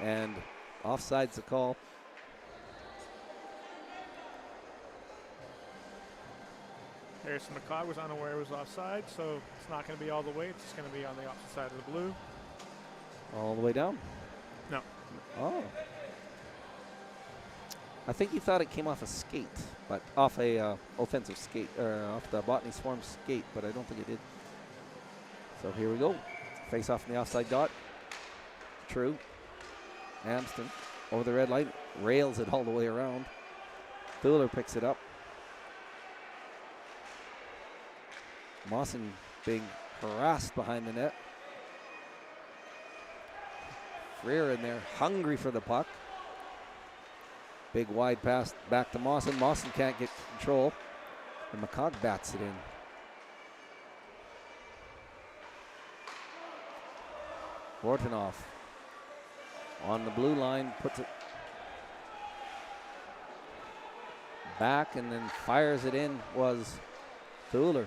And offside's the call. Harrison McCog was unaware it was offside, so it's not going to be all the way. It's just going to be on the opposite side of the blue. All the way down? No. Oh. I think he thought it came off a skate, but off a offensive skate, or off the Botany Swarm skate, but I don't think it did. So here we go. Face off in the offside dot. True. Amston over the red line, rails it all the way around. Fuller picks it up. Mawson being harassed behind the net. Freer in there, hungry for the puck. Big wide pass back to Mawson. Mawson can't get control. And McCog bats it in. Bortanoff on the blue line, puts it back and then fires it in, was Thuler.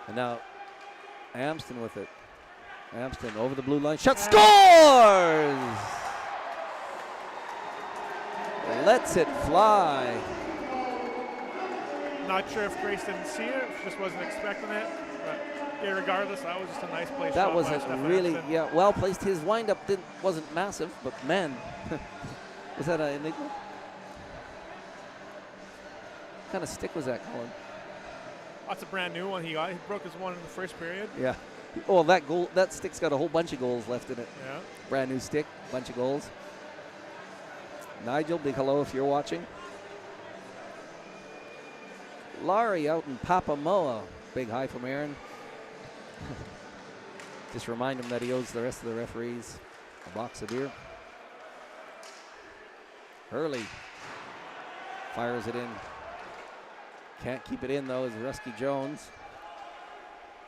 And now Amston with it. Amston over the blue line, shot, scores! Lets it fly. Not sure if Grace didn't see it, just wasn't expecting it. But regardless, that was just a nice play. That shot was by a Stefan really, Amston. well placed. His windup wasn't massive, but man, was that an enigma? What kind of stick was that, Colin? That's a brand new one he got. He broke his one in the first period. Yeah. Oh, that stick's got a whole bunch of goals left in it. Yeah. Brand new stick, bunch of goals. Nigel, big hello if you're watching. Laurie out in Papamoa. Big hi from Aaron. Just remind him that he owes the rest of the referees a box of beer. Hurley fires it in. Can't keep it in though is Rusky Jones.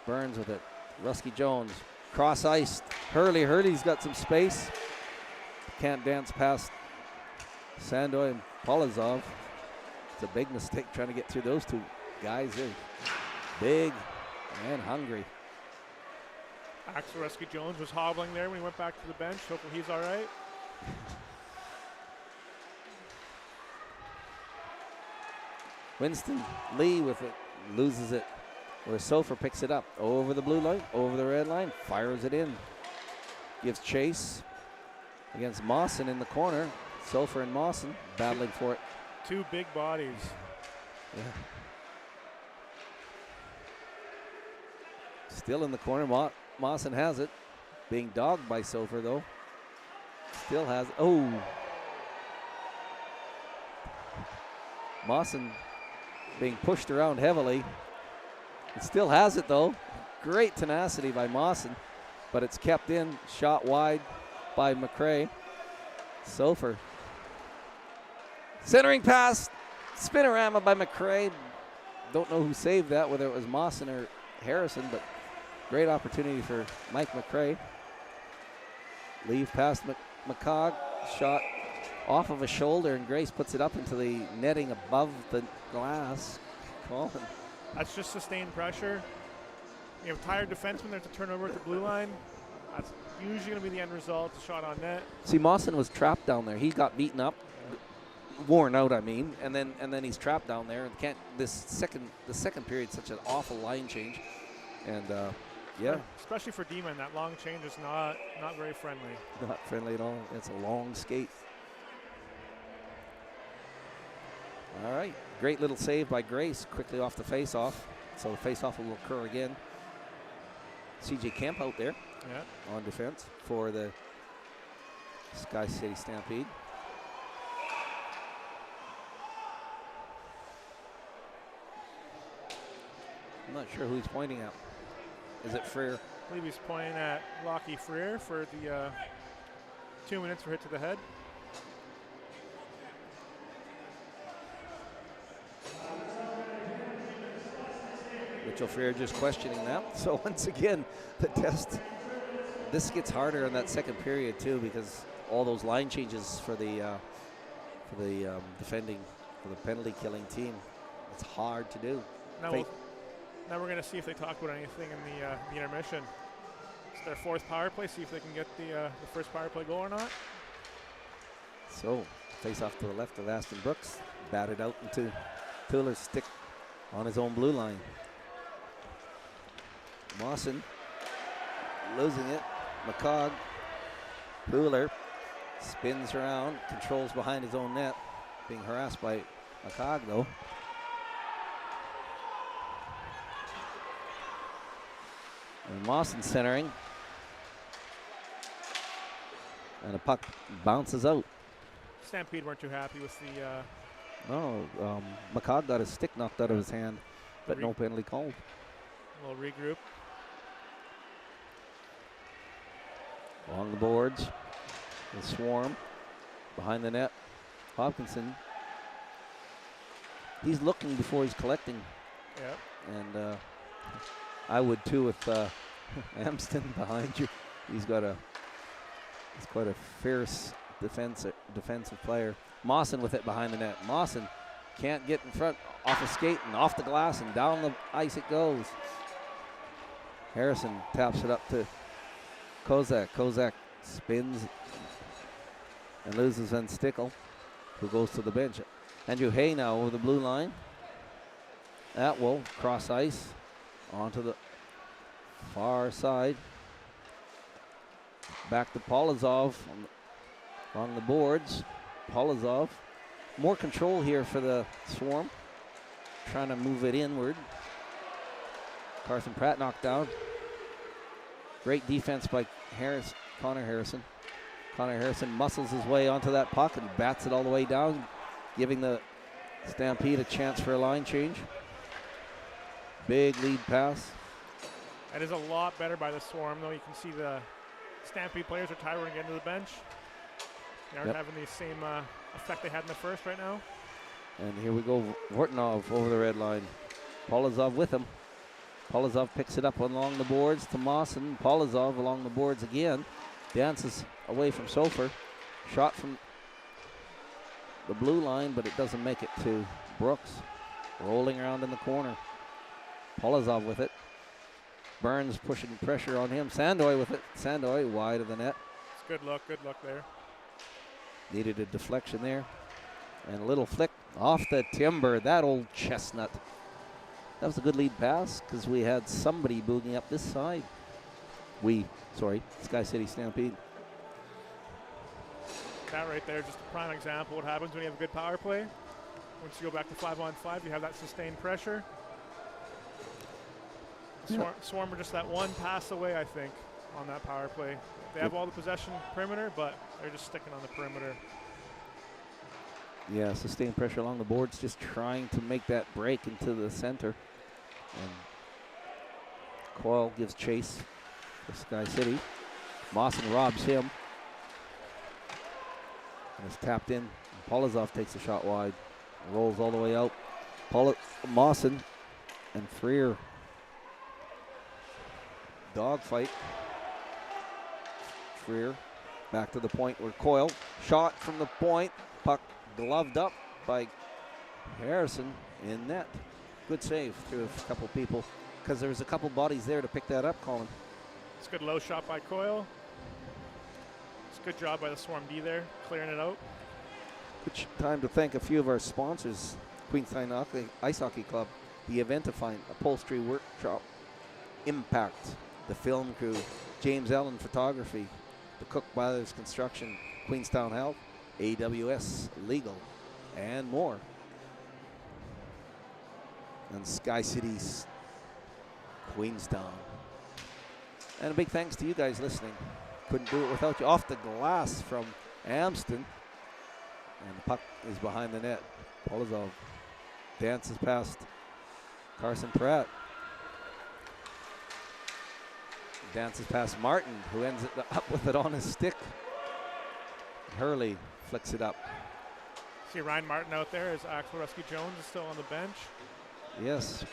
Burns with it. Rusky Jones cross iced. Hurley's got some space. Can't dance past Sandoy and Polozov. It's a big mistake trying to get through those two guys. They're big and hungry. Axel Rusky Jones was hobbling there when he went back to the bench. Hopefully he's all right. Winston Lee with it, loses it. Where Sofer picks it up over the blue line, over the red line, fires it in. Gives chase against Mawson in the corner. Sofer and Mawson battling for it. Two big bodies. Yeah. Still in the corner. Mawson has it. Being dogged by Sofer though. Still has it. Oh. Mawson being pushed around heavily. It still has it though. Great tenacity by Mawson, but it's kept in. Shot wide by McCrae. Sofer. Centering pass. Spinorama by McCrae. Don't know who saved that, whether it was Mawson or Harrison, but great opportunity for Mike McCrae. Leave past McCog. Shot off of a shoulder, and Grace puts it up into the netting above the glass. Colin. That's just sustained pressure. You have tired defensemen there to turn over at the blue line. That's usually going to be the end result, a shot on net. See, Mawson was trapped down there. He got beaten up, worn out, I mean, and then he's trapped down there. And can't. The second period, such an awful line change, and yeah, especially for D-man, that long change is not very friendly. Not friendly at all. It's a long skate. All right, great little save by Grace, quickly off the face-off. So the face-off will occur again. CJ Kemp out there on defense for the SkyCity Stampede. I'm not sure who he's pointing at. Is it Freer? I believe he's pointing at Lockie Freer for the 2 minutes for hit to the head. Mitchell Freer just questioning that. So once again, the test. This gets harder in that second period too, because all those line changes for the defending, for the penalty killing team. It's hard to do. Now we're going to see if they talk about anything in the intermission. It's their fourth power play. See if they can get the first power play goal or not. So face off to the left of Aston Brooks, batted out into Tuller's stick on his own blue line. Mawson losing it. McCog. Tuller spins around, controls behind his own net. Being harassed by McCog though. And Mawson centering. And the puck bounces out. Stampede weren't too happy with the... McCog got his stick knocked out of his hand, but no penalty called. little regroup. Along the boards, the Swarm behind the net. Hopkinson, he's looking before he's collecting. Yep. And I would too with Amston behind you. He's quite a fierce defensive player. Mawson with it behind the net. Mawson can't get in front, off a skate and off the glass, and down the ice it goes. Harrison taps it up to Kozak. Kozak spins and loses Van Stickle, who goes to the bench. Andrew Hay now over the blue line. Atwell cross ice onto the far side. Back to Polozov on the boards. Polozov, more control here for the Swarm, trying to move it inward. Carson Pratt knocked down. Great defense by Connor Harrison. Connor Harrison muscles his way onto that puck and bats it all the way down, giving the Stampede a chance for a line change. Big lead pass. That is a lot better by the Swarm, though. You can see the Stampede players are tiring into the bench. They aren't having the same effect they had in the first right now. And here we go, Vortinov over the red line. Polozov with him. Polozov picks it up along the boards to Mawson. Polozov along the boards again. Dances away from Sofer. Shot from the blue line, but it doesn't make it to Brooks. Rolling around in the corner. Polozov with it. Burns pushing pressure on him. Sandoy with it. Sandoy wide of the net. It's good luck there. Needed a deflection there. And a little flick off the timber. That old chestnut. That was a good lead pass because we had somebody booging up this side. SkyCity Stampede. That right there, just a prime example what happens when you have a good power play. Once you go back to 5-on-5, you have that sustained pressure. Swarm are just that one pass away, I think, on that power play. They have all the possession perimeter, but they're just sticking on the perimeter. Yeah, sustained pressure along the boards, just trying to make that break into the center. And Coyle gives chase to Sky City. Mawson robs him. And it's tapped in. Polozov takes a shot wide. Rolls all the way out. Mawson and Freer. Dogfight. Freer back to the point where Coyle shot from the point. Puck gloved up by Harrison in net. Good save through a couple people because there was a couple bodies there to pick that up, Colin. It's a good low shot by Coyle. It's a good job by the Swarm D there, clearing it out. Good time to thank a few of our sponsors. Queenstown Ice Hockey Club, the Eventifine Upholstery Workshop, Impact, the Film Crew, James Allen Photography, the Cook Brothers Construction, Queenstown Health, AWS Legal, and more. And Sky City's Queenstown. And a big thanks to you guys listening. Couldn't do it without you. Off the glass from Amston. And the puck is behind the net. Polozov dances past Carson Pratt. Dances past Martin, who ends up with it on his stick. Hurley flicks it up. See Ryan Martin out there as Axel Rusky-Jones is still on the bench. Yes.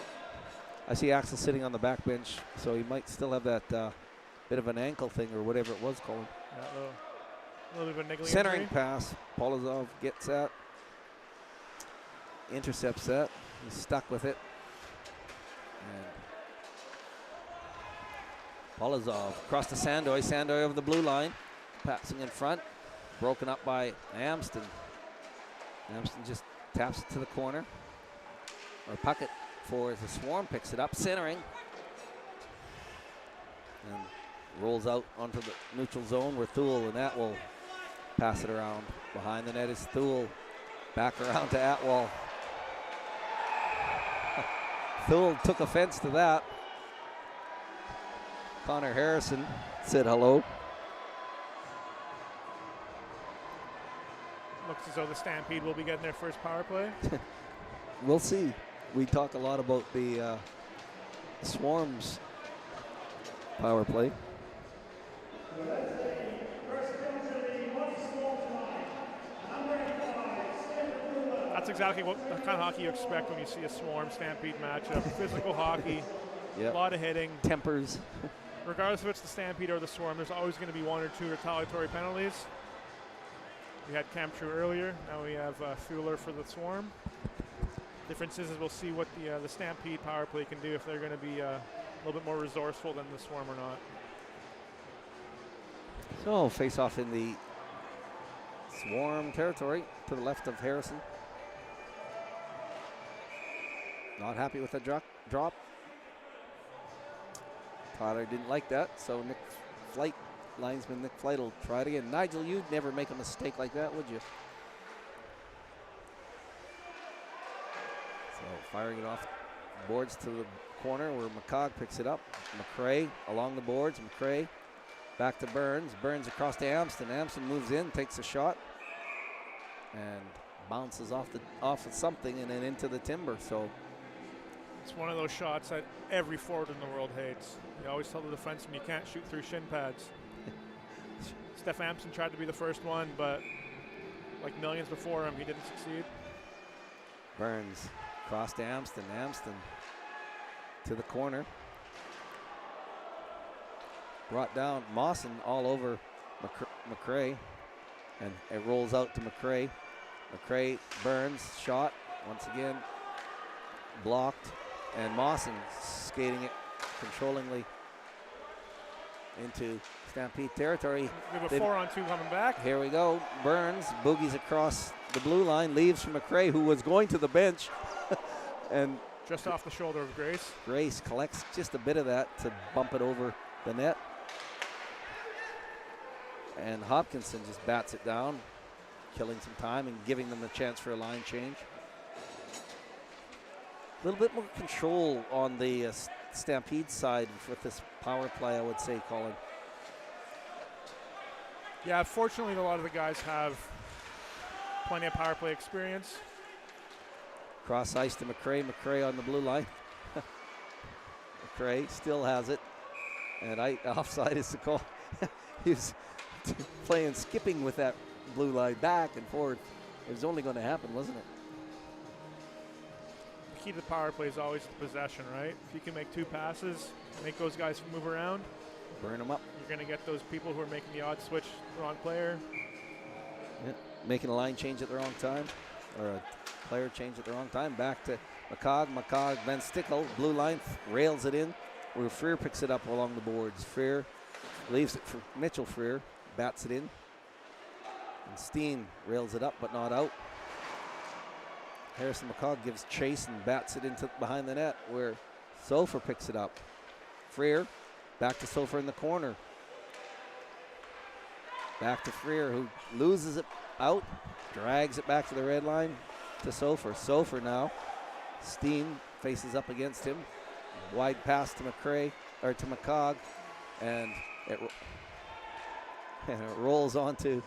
I see Axel sitting on the back bench, so he might still have that bit of an ankle thing or whatever it was called. Yeah, a little bit of a niggly Centering injury. pass. Polozov gets that. Intercepts that. He's stuck with it. And Polozov across to Sandoy. Sandoy over the blue line. Passing in front. Broken up by Amston. Amston just taps it to the corner. Or Puckett for the Swarm picks it up. Centering. And rolls out onto the neutral zone where Thule and Atwell pass it around. Behind the net is Thule. Back around to Atwell. Thule took offense to that. Connor Harrison said hello. Looks as though the Stampede will be getting their first power play. We'll see. We talk a lot about the Swarm's power play. That's exactly what the kind of hockey you expect when you see a Swarm Stampede matchup. Physical hockey, a lot of hitting. Tempers. Regardless if it's the Stampede or the Swarm, there's always going to be 1 or 2 retaliatory penalties. We had Camtru earlier. Now we have Fuller for the Swarm. Difference is we'll see what the Stampede power play can do, if they're going to be a little bit more resourceful than the Swarm or not. So face off in the Swarm territory to the left of Harrison. Not happy with the drop. Tyler didn't like that, so linesman Nick Flight will try it again. Nigel, you'd never make a mistake like that, would you? So firing it off boards to the corner where McCog picks it up. McCray along the boards. McCray back to Burns. Burns across to Amston. Amston moves in, takes a shot, and bounces off of something and then into the timber. So it's one of those shots that every forward in the world hates. You always tell the defenseman you can't shoot through shin pads. Steph Amston tried to be the first one, but like millions before him, he didn't succeed. Burns across to Amston. Amston to the corner. Brought down Mawson all over McCray, and it rolls out to McCray. McCray, Burns, shot, once again blocked, and Mawson skating it controllingly into Stampede territory. We have a 4-on-2 coming back. Here we go. Burns boogies across the blue line, leaves for McCray, who was going to the bench, and just off the shoulder of Grace. Grace collects just a bit of that to bump it over the net. And Hopkinson just bats it down, killing some time and giving them a chance for a line change. A little bit more control on the Stampede side with this power play, I would say, Colin. Yeah, fortunately, a lot of the guys have plenty of power play experience. Cross ice to McCray. McCray on the blue line. McCray still has it. And offside is the call. He's skipping with that blue line back and forth. It was only going to happen, wasn't it? The key to the power play is always the possession, right? If you can make 2 passes, make those guys move around, burn them up. You're going to get those people who are making the odd switch, wrong player. Yeah, making a line change at the wrong time, or a player change at the wrong time. Back to McCog. McCog, Van Stickle, blue line, rails it in, where Freer picks it up along the boards. Freer leaves it for Mitchell. Freer bats it in. And Steen rails it up, but not out. Harrison McCog gives chase and bats it into behind the net, where Sofer picks it up. Freer, back to Sofer in the corner. Back to Freer, who loses it out, drags it back to the red line to Sofer. Sofer now. Steen faces up against him. Wide pass to McCray, or to McCog, and it rolls onto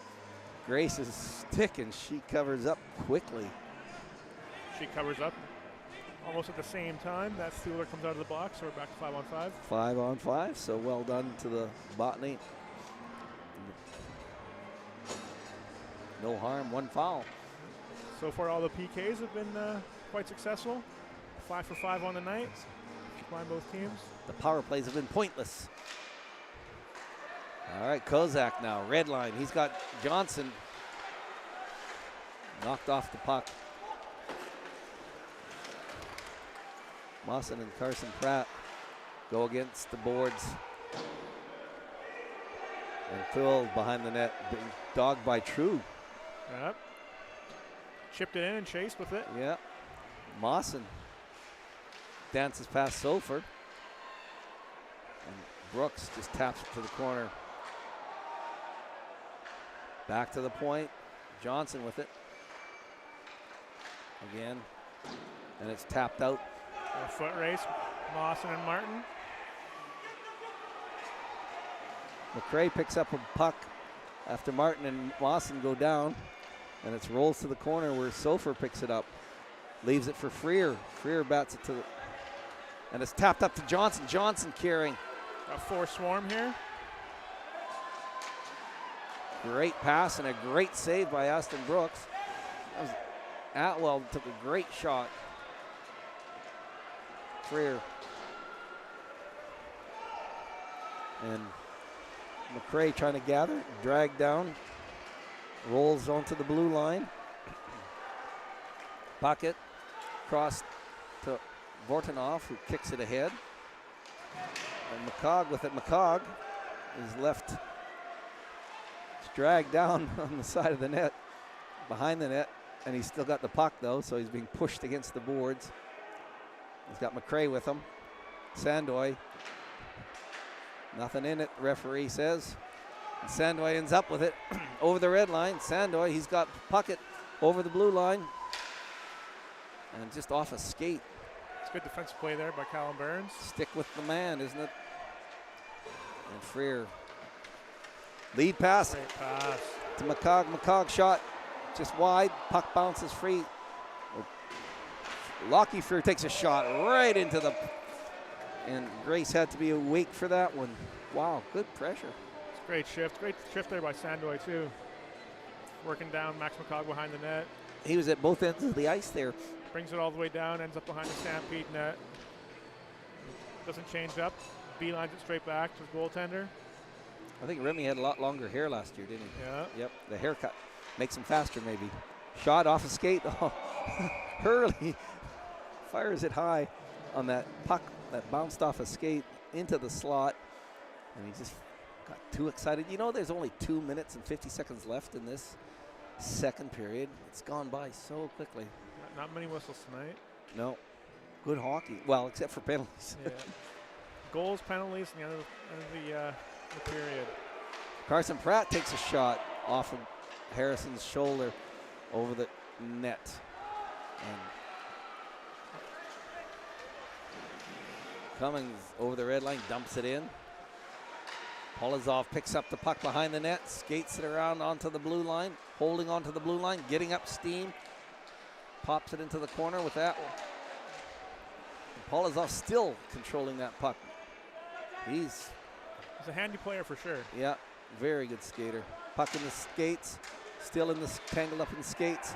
Grace's stick, and she covers up quickly. She covers up almost at the same time. That Thuler comes out of the box, so we're back to 5-on-5. 5-on-5, so well done to the Botany. No harm, 1 foul. So far, all the PKs have been quite successful. 5 for 5 on the night. Combine both teams. The power plays have been pointless. All right, Kozak now, red line. He's got Johnson knocked off the puck. Mawson and Carson Pratt go against the boards. And Phil behind the net, being dogged by True. Yep. Chipped it in and chased with it. Yeah. Mawson dances past Sofer. And Brooks just taps it to the corner. Back to the point. Johnson with it. Again. And it's tapped out. A foot race. Mawson and Martin. McCray picks up a puck after Martin and Mawson go down. And it rolls to the corner where Sofer picks it up. Leaves it for Freer. Freer bats it to the... And it's tapped up to Johnson. Johnson carrying. A 4 Swarm here. Great pass and a great save by Aston Brooks. Atwell took a great shot. Freer. And McRae trying to gather, drag down, rolls onto the blue line. Pocket, cross to Vortanoff, who kicks it ahead. And McCog with it. McCog is left. It's dragged down on the side of the net, behind the net, and he's still got the puck though, so he's being pushed against the boards. He's got McRae with him. Sandoy. Nothing in it, referee says. And Sandoy ends up with it over the red line. Sandoy, he's got Puckett over the blue line. And just off a skate. It's good defensive play there by Callum Burns. Stick with the man, isn't it? And Freer. Lead pass. Great pass. To McCog. McCog shot just wide. Puck bounces free. Lockie Freer takes a shot right into the... And Grace had to be awake for that one. Wow, good pressure. It's a great shift. Great shift there by Sandoy, too. Working down Max McCog behind the net. He was at both ends of the ice there. Brings it all the way down, ends up behind the Stampede net. Doesn't change up. Beelines it straight back to the goaltender. I think Remy had a lot longer hair last year, didn't he? Yeah. Yep, the haircut makes him faster maybe. Shot off a skate. Oh, Hurley fires it high on that puck that bounced off a skate into the slot. And he just got too excited. You know, there's only 2 minutes and 50 seconds left in this second period. It's gone by so quickly. Not many whistles tonight. No. Good hockey. Well, except for penalties. Yeah. Goals, penalties, and the end of the period. Carson Pratt takes a shot off of Harrison's shoulder over the net. And Cummings over the red line, dumps it in. Polozov picks up the puck behind the net, skates it around onto the blue line, holding onto the blue line, getting up steam. Pops it into the corner with that one. Polozov still controlling that puck. He's a handy player for sure. Yeah, very good skater. Puck in the skates, still in the tangled up in skates.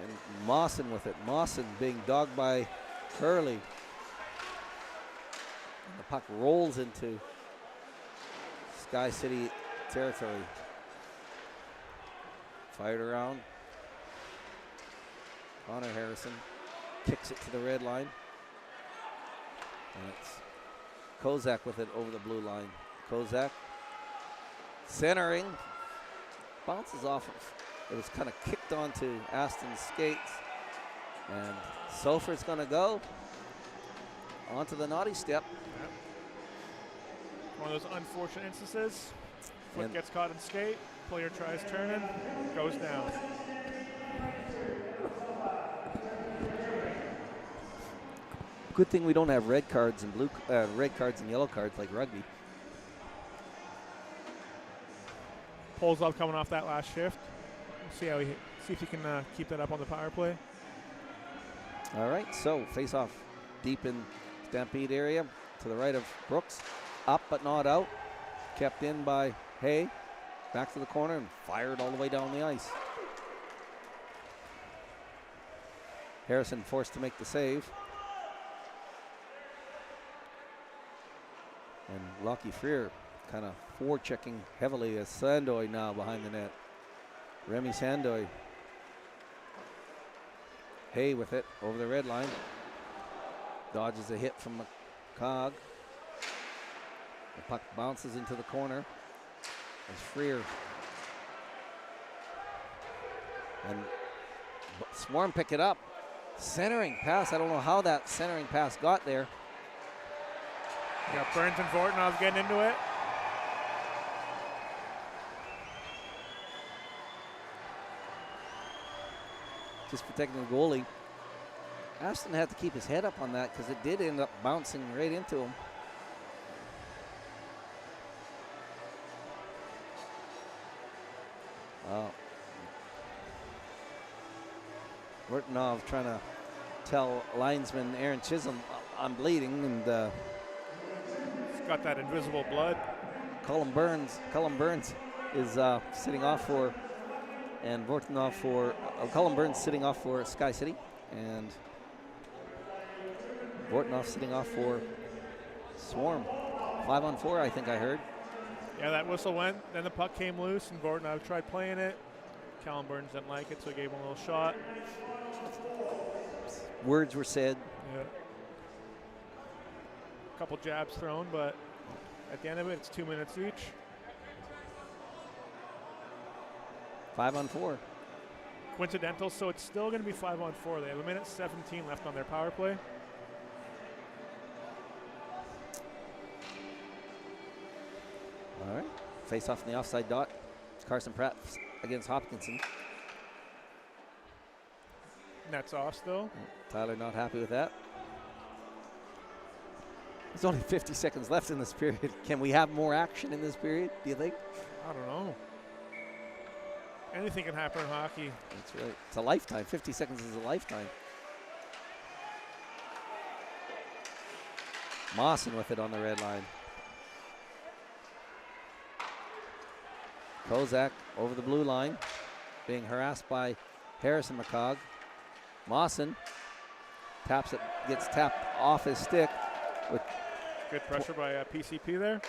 And Mawson with it. Mawson being dogged by Hurley. And the puck rolls into SkyCity territory. Fired around. Connor Harrison kicks it to the red line. And it's Kozak with it over the blue line. Kozak centering. Bounces off of. It was kind of kicked onto Aston's skates. And Sofer's going to go onto the naughty step. Yep. One of those unfortunate instances. Foot And gets caught in skate. Player tries turning. Goes down. Good thing we don't have red cards and red cards and yellow cards like rugby. Polozov coming off that last shift. We'll see if he can keep that up on the power play. All right, so face off deep in Stampede area to the right of Brooks. Up but not out. Kept in by Hay. Back to the corner and fired all the way down the ice. Harrison forced to make the save. And Lockie Freer kind of forechecking heavily as Sandoy now behind the net. Remy Sandoy. Hay with it over the red line. Dodges a hit from McCog. The puck bounces into the corner as Freer. And Swarm pick it up. Centering pass. I don't know how that centering pass got there. You got Burns and Vortanoff getting into it. Just protecting the goalie. Aston had to keep his head up on that because it did end up bouncing right into him. Wow. Vortanoff trying to tell linesman Aaron Chisholm, I'm bleeding, and He's got that invisible blood. Cullen Burns is sitting off for, and Vortenov for, Cullen Burns sitting off for SkyCity, and Vortenov sitting off for Swarm. 5-on-4, I think I heard. Yeah, that whistle went. Then the puck came loose, and Vortenov tried playing it. Callum Burns didn't like it, so he gave him a little shot. Words were said. Yeah. A couple jabs thrown, but at the end of it, it's 2 minutes each. 5-on-4. Coincidental, so it's still going to be 5-on-4. They have 1:17 left on their power play. All right. Face off in the offside dot. Carson Pratt against Hopkinson. Nets off still. Tyler not happy with that. There's only 50 seconds left in this period. Can we have more action in this period, do you think? I don't know. Anything can happen in hockey. That's right. It's a lifetime. 50 seconds is a lifetime. Mawson with it on the red line. Kozak over the blue line, being harassed by Harrison McCog. Mawson taps it, gets tapped off his stick. With good pressure by PCP there.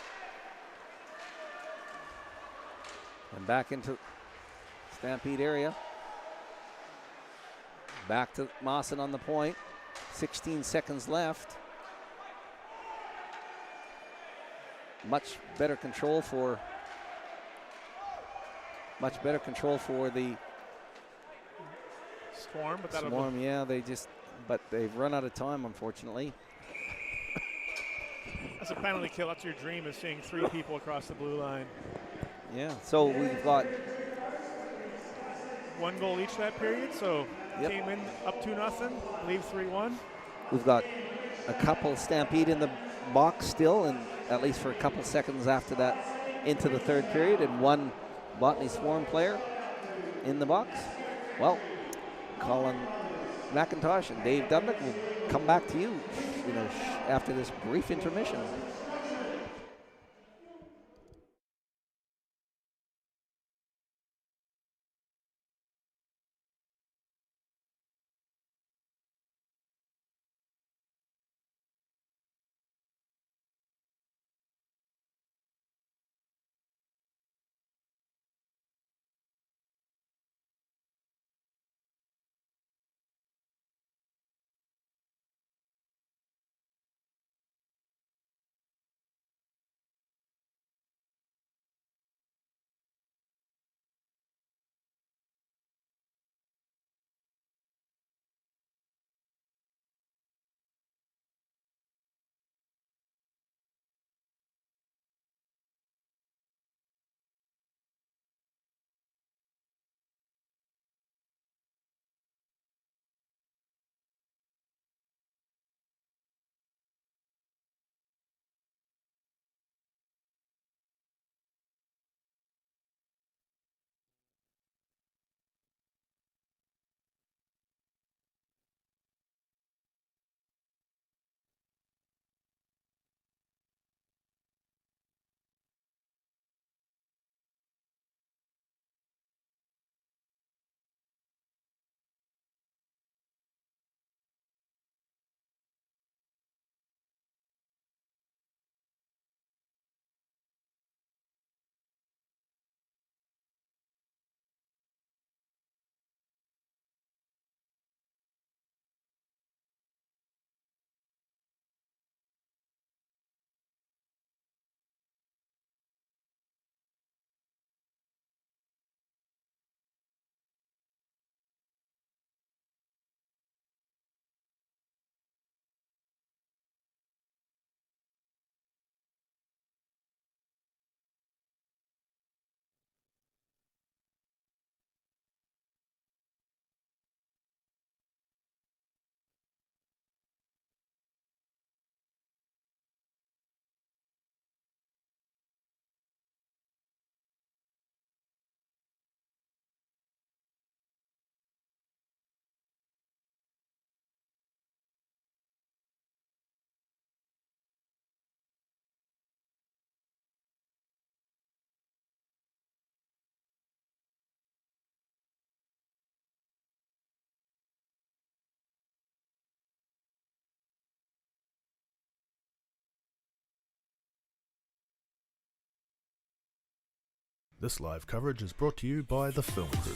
And back into Stampede area. Back to Mawson on the point. 16 seconds left. Much better control for the Swarm, but that'll Swarm. Yeah, but they've run out of time, unfortunately. That's a penalty kill. That's your dream, is seeing 3 people across the blue line. Yeah, so we've got 1 goal each that period, so Yep. came in up 2-0, leave 3-1. We've got a couple Stampede in the box still, and at least for a couple seconds after that into the third period, and 1 Botany Swarm player in the box. Well, Colin McIntosh and Dave Dubnik will come back to you, after this brief intermission. This live coverage is brought to you by the film crew.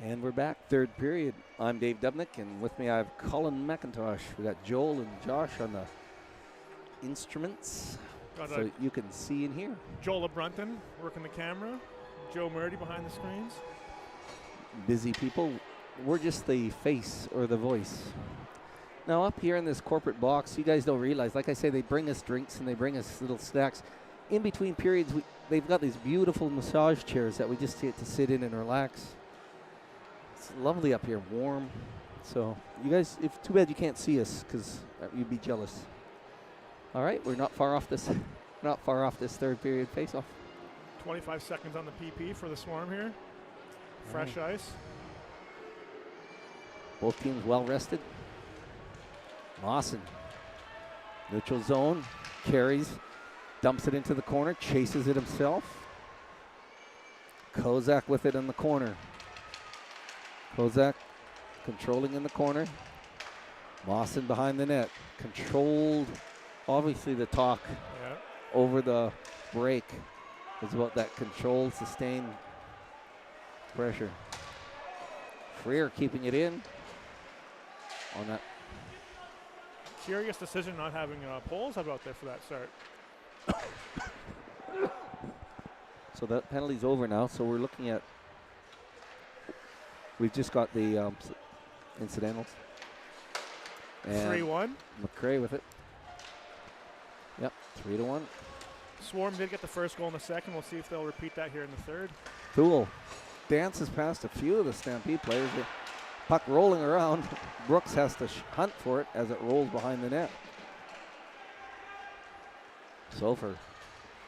And we're back, third period. I'm Dave Dubnick, and with me I have Colin McIntosh. We got Joel and Josh on the instruments, so you can see and hear. Joel Brunton working the camera. Joe Murdy behind the screens. Busy people. We're just the face or the voice. Now up here in this corporate box, you guys don't realize, like I say, they bring us drinks and they bring us little snacks. In between periods, they've got these beautiful massage chairs that we just get to sit in and relax. It's lovely up here, warm. So you guys, too bad you can't see us, because you'd be jealous. All right, we're not far off this third period face-off. 25 seconds on the PP for the Swarm here. Fresh ice. Both teams well rested. Mawson, neutral zone, carries, dumps it into the corner, chases it himself. Kozak with it in the corner. Kozak controlling in the corner. Mawson behind the net, controlled. Obviously the talk over the break is about that controlled, sustained pressure. Freer keeping it in on that. Curious decision not having poles out there for that start. So that penalty's over now, so we're looking at, we've just got the incidentals. 3-1. McCrae with it. Yep, 3-1. Swarm did get the first goal in the second. We'll see if they'll repeat that here in the third. Thule dances past a few of the Stampede players. The puck rolling around. Brooks has to hunt for it as it rolls behind the net. Sofer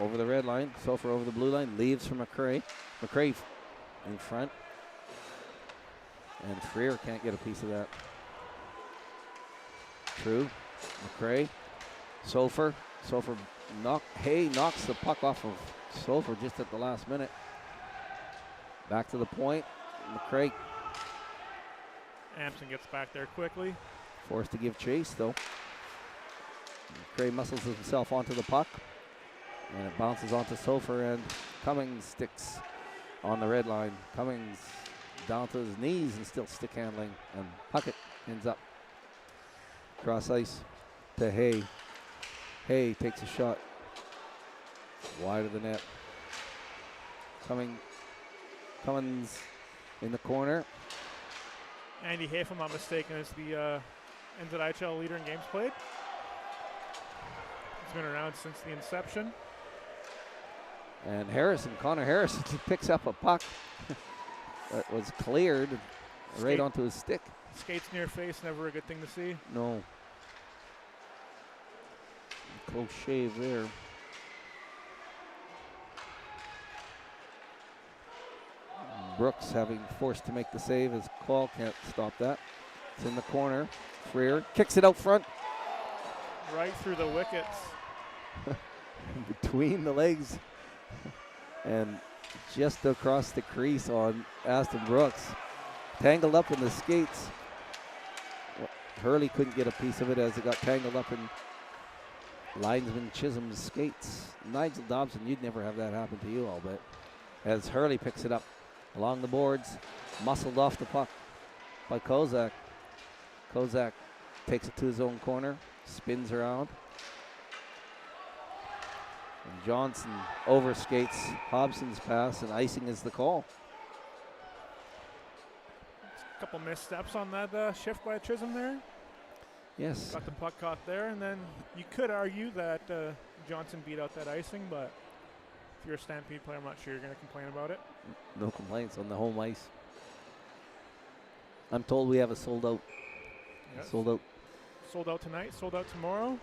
over the red line. Sofer over the blue line. Leaves for McCrae. McCrae in front. And Freer can't get a piece of that. True. McCrae. Sofer. Sofer knocks the puck off of Sofer just at the last minute. Back to the point. McCrae. Ampson gets back there quickly. Forced to give chase, though. McCrae muscles himself onto the puck. And it bounces onto Sofer, and Cummings sticks on the red line. Cummings down to his knees and still stick handling. And Puckett ends up cross ice to Hay. Hay takes a shot wide of the net. Cummins in the corner. Andy Hay, if I'm not mistaken, is the NZIHL leader in games played. He's been around since the inception. And Connor Harrison, he picks up a puck that was cleared right onto his stick. Skates near face, never a good thing to see. No. Close shave there. Brooks having forced to make the save as Call can't stop that. It's in the corner. Freer kicks it out front. Right through the wickets. Between the legs. And just across the crease on Aston Brooks. Tangled up in the skates. Hurley couldn't get a piece of it as it got tangled up in linesman Chisholm's skates. Nigel Dobson, you'd never have that happen to you, I'll bet. As Hurley picks it up along the boards, muscled off the puck by Kozak. Kozak takes it to his own corner, spins around. And Johnson overskates Hobson's pass, and icing is the call. A couple missteps on that shift by Chisholm there. Yes. Got the puck caught there, and then you could argue that Johnson beat out that icing, but if you're a Stampede player, I'm not sure you're going to complain about it. No complaints on the home ice. I'm told we have a sold out. Yes. Sold out. Sold out tonight, sold out tomorrow.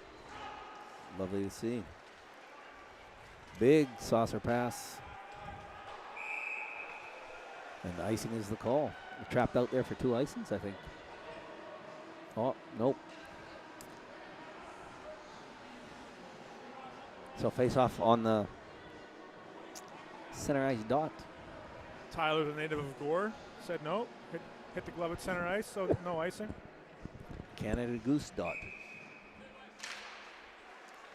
Lovely to see. Big saucer pass. And the icing is the call. We're trapped out there for 2 icings, I think. Oh, nope. So face off on the center ice dot. Tyler, the native of Gore, said no. Hit the glove at center ice, so no icing. Canada Goose dot.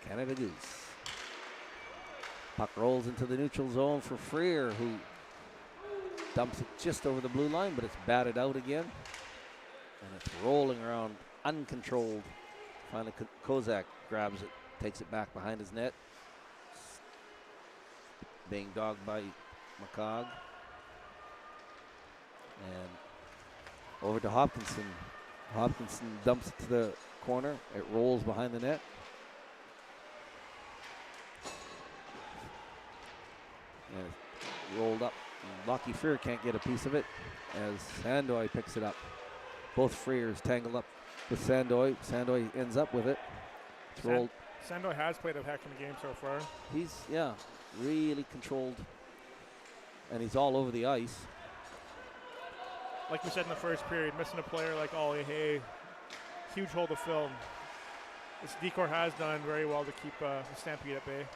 Canada Goose. Puck rolls into the neutral zone for Freer, who dumps it just over the blue line, but it's batted out again. And it's rolling around uncontrolled. Finally, Kozak grabs it, takes it back behind his net. Being dogged by McCog. And over to Hopkinson. Hopkinson dumps it to the corner. It rolls behind the net. And it's rolled up. Lockie Freer can't get a piece of it as Sandoy picks it up. Both Freers tangled up with Sandoy. Sandoy ends up with it. It's rolled. Sandoy has played a heck of a game so far. He's, really controlled. And he's all over the ice. Like we said in the first period, missing a player like Ollie Hay, huge hole to fill. This decor has done very well to keep the Stampede at bay.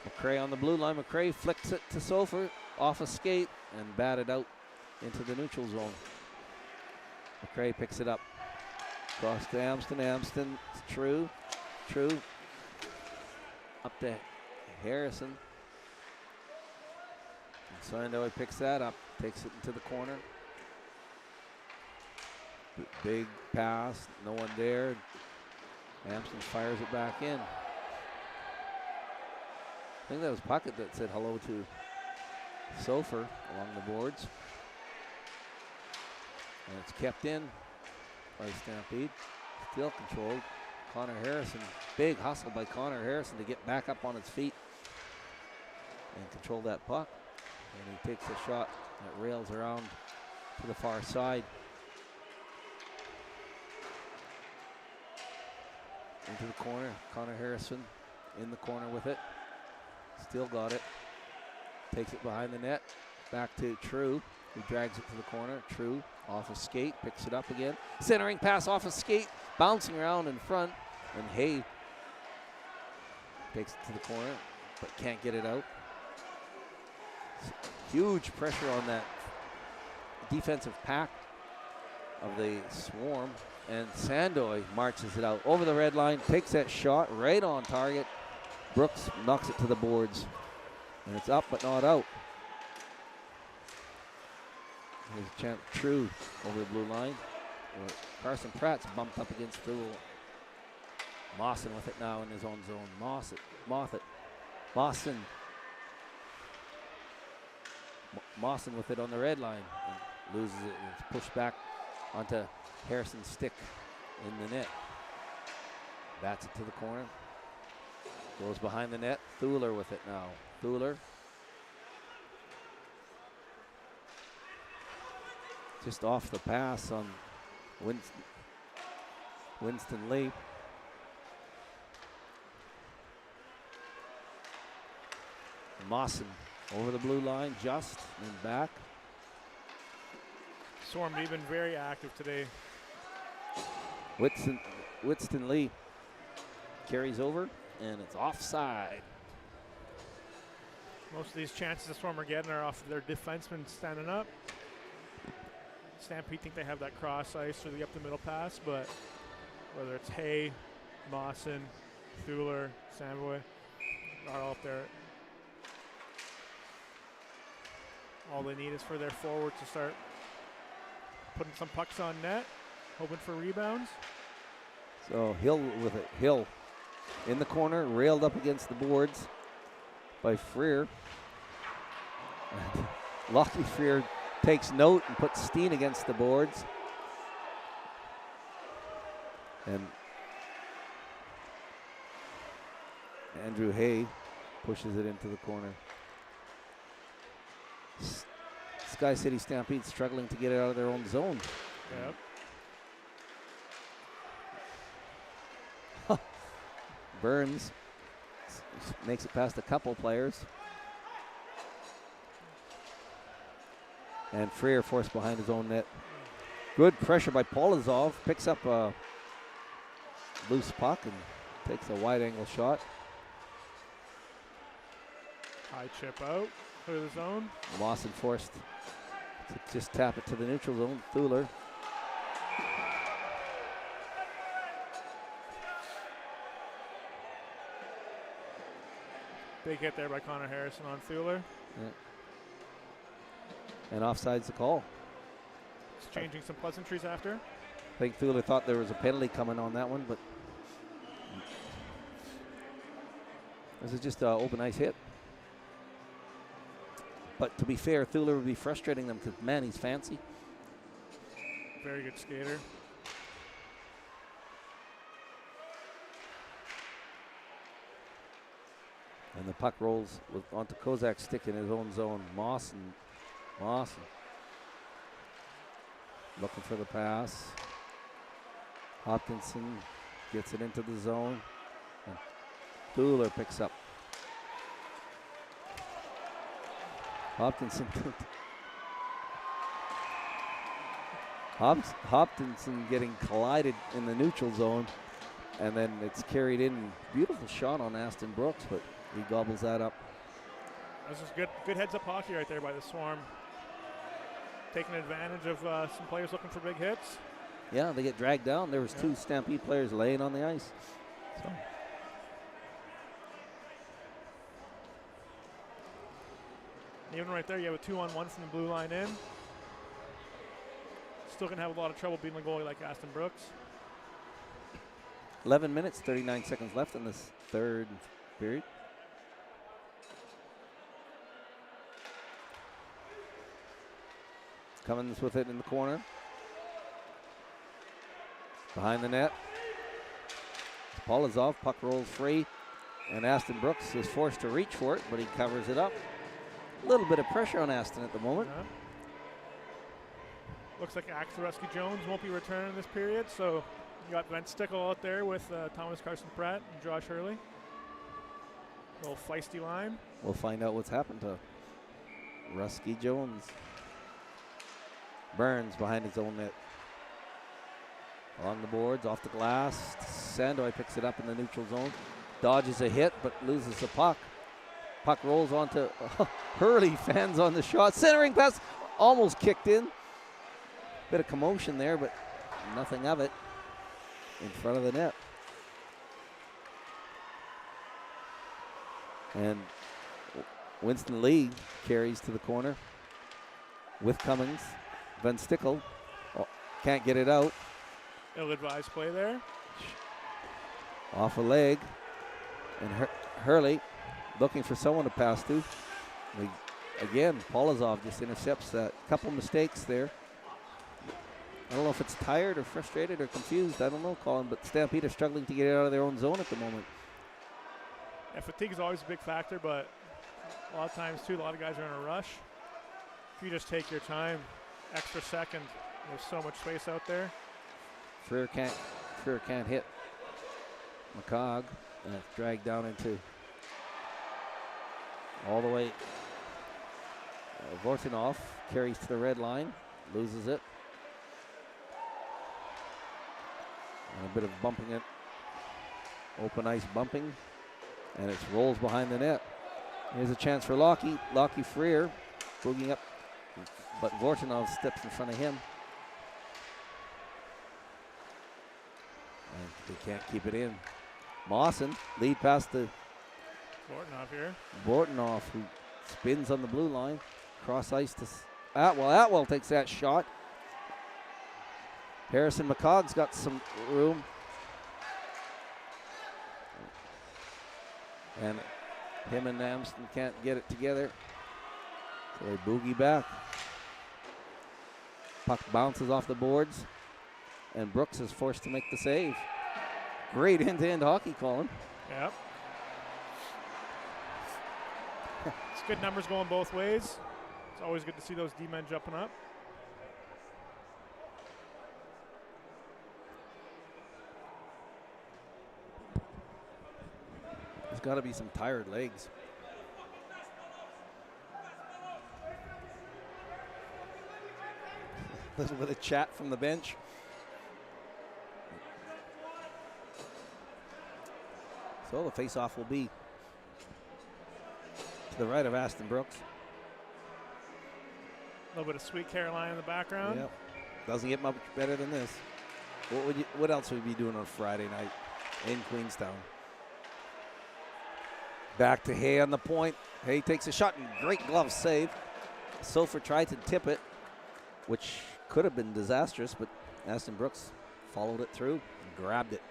McRae on the blue line. McRae flicks it to Sofer off a skate and batted out into the neutral zone. McRae picks it up. Cross to Amston. Amston, it's True. Up to Harrison. And Sandoy picks that up, takes it into the corner. Big pass, no one there. Amston fires it back in. I think that was Puckett that said hello to Sofer along the boards. And it's kept in by Stampede. Still controlled. Connor Harrison, big hustle by Connor Harrison to get back up on his feet and control that puck. And he takes a shot that rails around to the far side. Into the corner, Connor Harrison in the corner with it. Still got it. Takes it behind the net. Back to True, who drags it to the corner. True off a skate, picks it up again. Centering pass off a skate, bouncing around in front. And Hay takes it to the corner, but can't get it out. Huge pressure on that defensive pack of the Swarm. And Sandoy marches it out over the red line, takes that shot right on target. Brooks knocks it to the boards. And it's up but not out. Here's a chance. True over the blue line. Carson Pratt's bumped up against the Mawson with it now in his own zone. Mawson with it on the red line and loses it, and it's pushed back onto Harrison's stick in the net. Bats it to the corner. Goes behind the net. Thuler with it now. Thuler. Just off the pass on Winston Lee. Mawson over the blue line, just and back. Swarm, they've been very active today. Winston Lee carries over, and it's offside. Most of these chances the Swarm are getting are off of their defensemen standing up. Stampede think they have that cross ice or the up the middle pass, but whether it's Hay, Mawson, Thuler, Sandoy, not all up there. All they need is for their forwards to start putting some pucks on net, hoping for rebounds. So Hill with it. Hill in the corner, railed up against the boards by Freer. Lockie Freer takes note and puts Steen against the boards. And Andrew Hay pushes it into the corner. SkyCity Stampede struggling to get it out of their own zone. Yep. Burns makes it past a couple players. And Freer forced behind his own net. Good pressure by Polozov. Picks up a loose puck and takes a wide angle shot. High chip out, clear the zone. Lawson forced to just tap it to the neutral zone. Thuler. Big hit there by Connor Harrison on Thuler. Yeah. And offside's the call. It's changing some pleasantries after. I think Thule thought there was a penalty coming on that one, but this is just an open ice hit. But to be fair, Thule would be frustrating them because, man, he's fancy. Very good skater. And the puck rolls onto Kozak's stick in his own zone. Moss looking for the pass. Hopkinson gets it into the zone. And Thule picks up. Hopkinson getting collided in the neutral zone, and then it's carried in. Beautiful shot on Aston Brooks, but he gobbles that up. This is good heads-up hockey right there by the Swarm. Taking advantage of some players looking for big hits. Yeah, they get dragged down. There was two Stampede players laying on the ice. So. Even right there, you have a 2-on-1 from the blue line in. Still going to have a lot of trouble beating a goalie like Aston Brooks. 11 minutes, 39 seconds left in this third period. Cummins with it in the corner. Behind the net. Polozov, puck rolls free. And Aston Brooks is forced to reach for it, but he covers it up. A little bit of pressure on Aston at the moment. Yeah. Looks like Axel Jones won't be returning this period, so you got Van Stickle out there with Thomas Carson Pratt and Josh Hurley. A little feisty line. We'll find out what's happened to Rusky Jones. Burns behind his own net. Along the boards, off the glass. Sandoy picks it up in the neutral zone. Dodges a hit, but loses the puck. Puck rolls onto Hurley, fans on the shot. Centering pass, almost kicked in. Bit of commotion there, but nothing of it in front of the net. And Winston Lee carries to the corner with Cummings. Van Stickle can't get it out. Ill-advised play there. Off a leg. And Hurley looking for someone to pass to. Again, Polozov just intercepts that. Couple mistakes there. I don't know if it's tired or frustrated or confused. I don't know, Colin, but Stampede are struggling to get it out of their own zone at the moment. Yeah, fatigue is always a big factor, but a lot of times, too, a lot of guys are in a rush. If you just take your time, extra second, there's so much space out there. Freer can't hit McCog. Dragged down into all the way. Vortinov carries to the red line, loses it. And a bit of bumping it. Open ice bumping. And it rolls behind the net. Here's a chance for Lockie. Lockie Freer booging up, but Vortinov steps in front of him. And they can't keep it in. Mawson, lead pass to Bortnoff here. Bortnoff, who spins on the blue line. Cross ice to Atwell. Atwell takes that shot. Harrison McCog's got some room. And him and Amston can't get it together. So they boogie back. Puck bounces off the boards. And Brooks is forced to make the save. Great end-to-end hockey, Colin. Yep. It's good numbers going both ways. It's always good to see those D-men jumping up. There's got to be some tired legs. A little bit of chat from the bench. So the face-off will be to the right of Aston Brooks. A little bit of Sweet Caroline in the background. Yep. Doesn't get much better than this. What else would we be doing on Friday night in Queenstown? Back to Hay on the point. Hay takes a shot and great glove save. Sofer tried to tip it, which could have been disastrous, but Aston Brooks followed it through and grabbed it.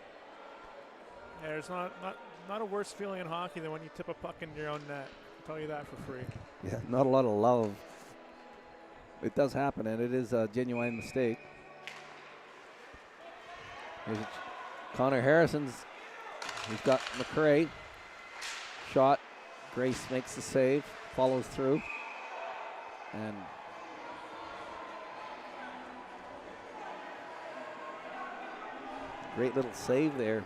Yeah, there's not a worse feeling in hockey than when you tip a puck in your own net. I'll tell you that for free. Yeah, not a lot of love. It does happen, and it is a genuine mistake. Here's Connor Harrison's. He's got McCray. Shot. Grace makes the save, follows through. And great little save there.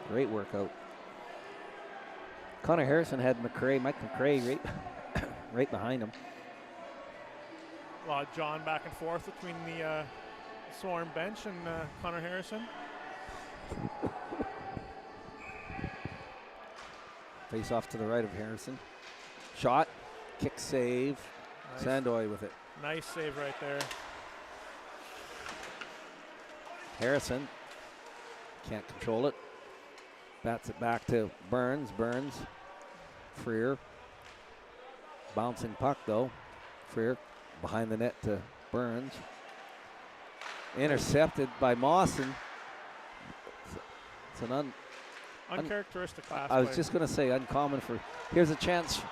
Great workout. Connor Harrison had Mike McCray right behind him. A lot of John back and forth between the Swarm bench and Connor Harrison. Face off to the right of Harrison. Shot, kick save. Nice. Sandoy with it. Nice save right there. Harrison can't control it. Bats it back to Burns. Freer. Bouncing puck though. Freer behind the net to Burns. Intercepted by Mawson. It's an uncharacteristic pass. I was just going to say uncommon for. Here's a chance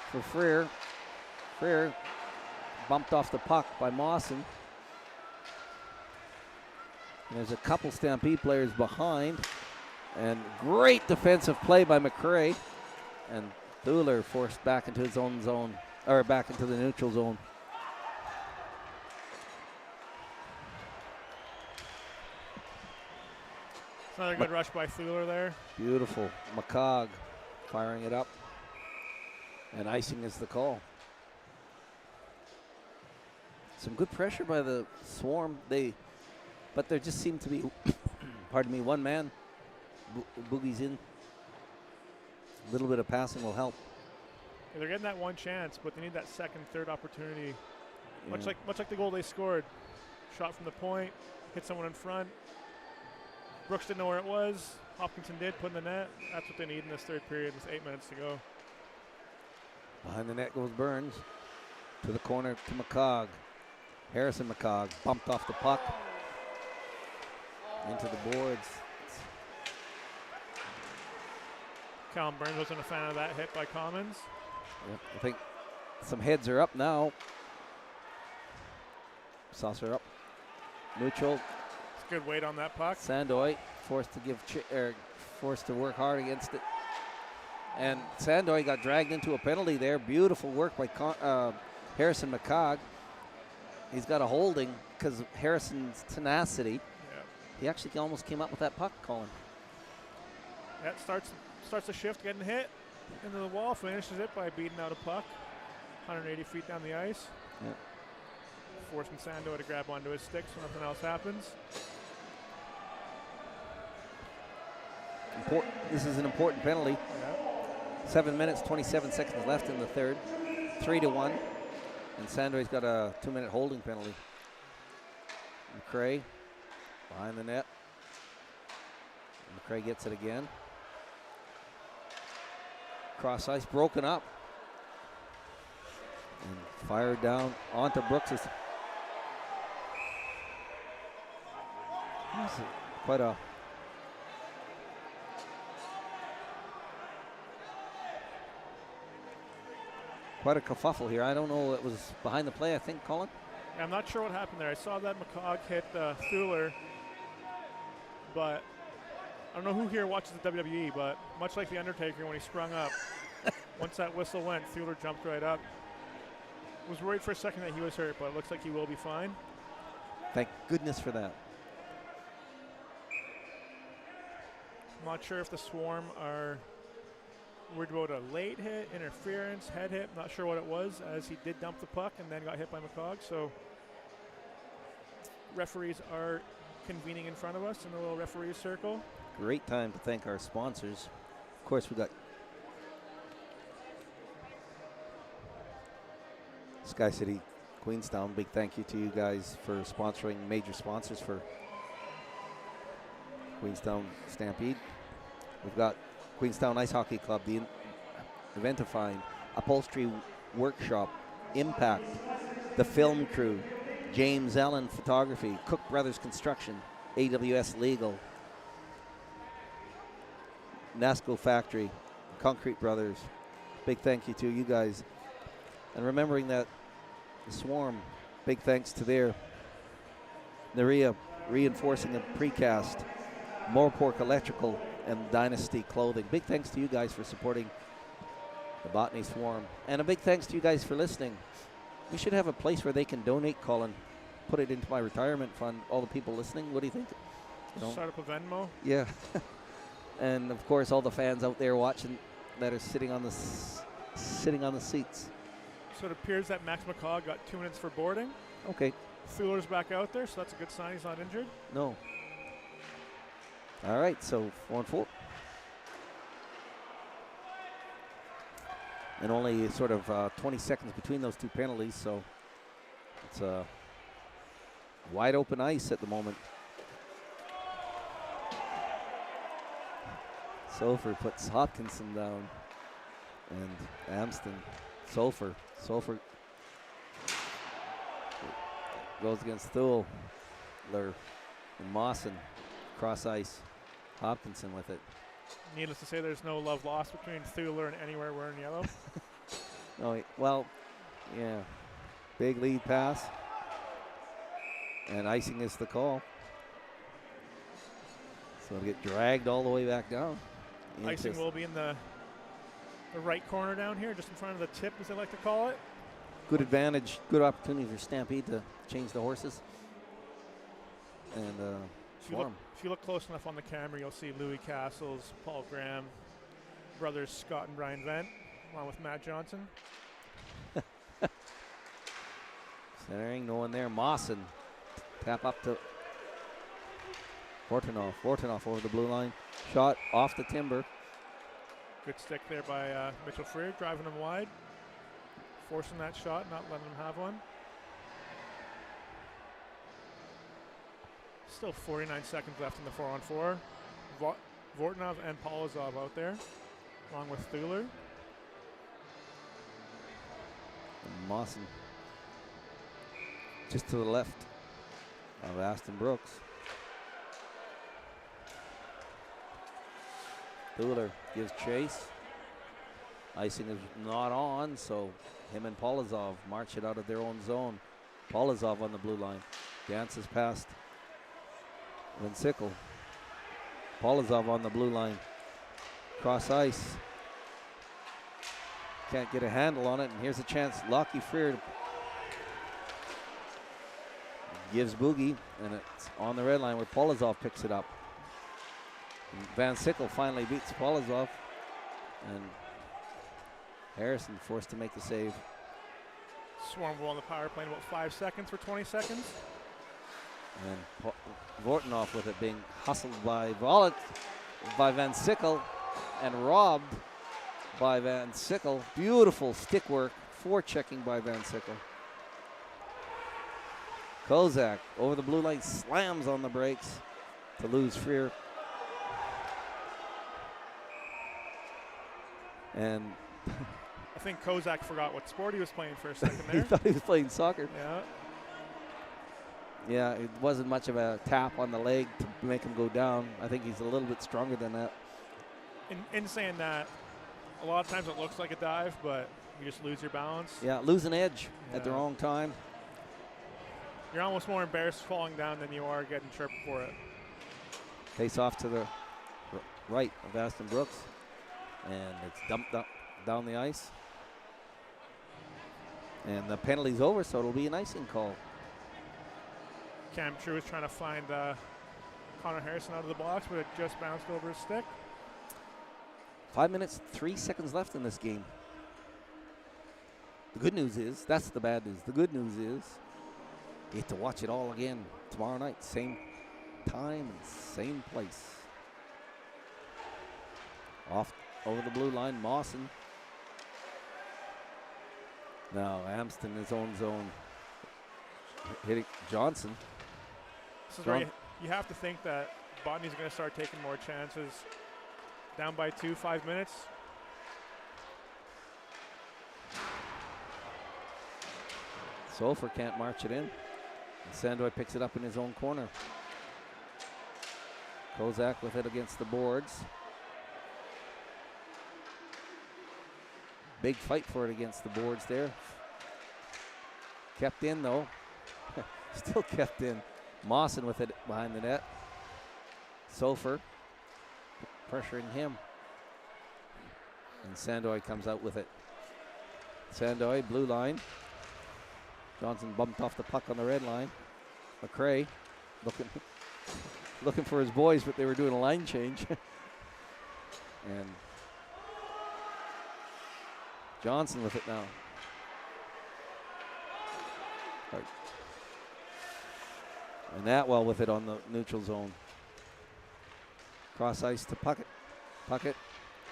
for Freer. Freer bumped off the puck by Mawson. And there's a couple Stampede players behind. And great defensive play by McCray. And Thuler forced back into his own zone, or back into the neutral zone. Another good rush by Thuler there. Beautiful. McCog firing it up. And icing is the call. Some good pressure by the Swarm. But there just seemed to be, pardon me, one man. Boogie's in. A little bit of passing will help. Yeah, they're getting that one chance, but they need that second, third opportunity. Yeah. Much like the goal they scored. Shot from the point, hit someone in front. Brooks didn't know where it was. Hopkinson did, put in the net. That's what they need in this third period with 8 minutes to go. Behind the net goes Burns. To the corner to McCog. Harrison McCog bumped off the puck. Into the boards. Callum Burns wasn't a fan of that hit by Commons. Yep, I think some heads are up now. Saucer up. Neutral. It's good weight on that puck. Sandoy forced to work hard against it. And Sandoy got dragged into a penalty there. Beautiful work by Harrison McCog. He's got a holding because of Harrison's tenacity. Yeah. He actually almost came up with that puck, Colin. That starts the shift, getting hit into the wall, finishes it by beating out a puck 180 feet down the ice. Yeah. Forcing Sandoy to grab onto his stick so nothing else happens. This is an important penalty. Yeah. 7 minutes, 27 seconds left in the third. 3-1. And Sandoy's got a 2-minute holding penalty. McCray behind the net. McCray gets it again. Cross ice broken up. And fired down onto Brooks. Quite a kerfuffle here. I don't know. It was behind the play, I think, Colin. Yeah, I'm not sure what happened there. I saw that McCog hit Thuler, but I don't know who here watches the WWE, but much like The Undertaker when he sprung up, once that whistle went, Thuler jumped right up. Was worried for a second that he was hurt, but it looks like he will be fine. Thank goodness for that. I'm not sure if the Swarm are worried about a late hit, interference, head hit. Not sure what it was, as he did dump the puck and then got hit by McCog. So referees are convening in front of us in the little referee circle. Great time to thank our sponsors. Of course, we got SkyCity Queenstown. Big thank you to you guys for sponsoring, major sponsors for Queenstown Stampede. We've got Queenstown Ice Hockey Club, the Eventifying, Upholstery Workshop, Impact, The Film Crew, James Allen Photography, Cook Brothers Construction, AWS Legal, Nasco Factory, Concrete Brothers. Big thank you to you guys. And remembering that the Swarm, big thanks to their Naria Reinforcing and Precast, Moorpork Electrical, and Dynasty Clothing. Big thanks to you guys for supporting the Botany Swarm. And a big thanks to you guys for listening. We should have a place where they can donate, Colin. Put it into my retirement fund, all the people listening. What do you think? You know? Start up a Venmo. Yeah. And of course, all the fans out there watching that are sitting on the seats. So it appears that Max McCaw got 2 minutes for boarding. Okay. Thuler's back out there, so that's a good sign he's not injured. No. All right, so 4-4. And only sort of 20 seconds between those two penalties, so it's wide open ice at the moment. Sulphur puts Hopkinson down, and Amston, Sulphur goes against Thuler and Mawson, cross ice, Hopkinson with it. Needless to say, there's no love lost between Thuler and anywhere wearing yellow. No, well, yeah, big lead pass, and icing is the call. So it'll get dragged all the way back down. Icing will be in the right corner down here, just in front of the tip, as they like to call it. Good advantage, good opportunity for Stampede to change the horses. And if you look close enough on the camera, you'll see Louis Castles, Paul Graham, brothers Scott and Brian Vent, along with Matt Johnson. Centering, no one there. Mawson, tap up to Vortanoff. Vortanoff over the blue line. Shot off the timber. Good stick there by Mitchell Freer, driving him wide. Forcing that shot, not letting him have one. Still 49 seconds left in the 4-on-4. Vortanov and Polozov out there, along with Thuler. And Mawson just to the left of Aston Brooks. Thuler gives chase. Icing is not on, so him and Polozov march it out of their own zone. Polozov on the blue line. Dances past Van Sickle. Polozov on the blue line. Cross ice. Can't get a handle on it, and here's a chance. Lockie Freer gives Boogie, and it's on the red line where Polozov picks it up. And Van Sickle finally beats Polozov, and Harrison forced to make the save. Swarm will on the power play in about 5 seconds for 20 seconds. And Vortanoff with it being hustled by Van Sickle and robbed by Van Sickle. Beautiful stick work, forechecking by Van Sickle. Kozak over the blue line, slams on the brakes to lose Freer. And I think Kozak forgot what sport he was playing for a second he there. thought he was playing soccer. Yeah. Yeah, it wasn't much of a tap on the leg to make him go down. I think he's a little bit stronger than that. In saying that, a lot of times it looks like a dive, but you just lose your balance. Yeah, lose an edge at the wrong time. You're almost more embarrassed falling down than you are getting tripped for it. Face off to the right of Aston Brooks, and it's dumped up down the ice. And the penalty's over, so it'll be an icing call. Cam True is trying to find Connor Harrison out of the box, but it just bounced over his stick. 5 minutes, 3 seconds left in this game. The good news is, that's the bad news. The good news is, you get to watch it all again tomorrow night. Same time and same place. Off over the blue line, Mawson. Now Amston in his own zone. Hitting Johnson. This is where you have to think that Botany's going to start taking more chances. Down by 2, 5 minutes. Sofer can't march it in. And Sandoy picks it up in his own corner. Kozak with it against the boards. Big fight for it against the boards there. Kept in though. Still kept in. Mawson with it behind the net. Sofer pressuring him. And Sandoy comes out with it. Sandoy, blue line. Johnson bumped off the puck on the red line. McRae looking for his boys, but they were doing a line change. And Johnson with it now. And Atwell with it on the neutral zone. Cross ice to Puckett. Puckett,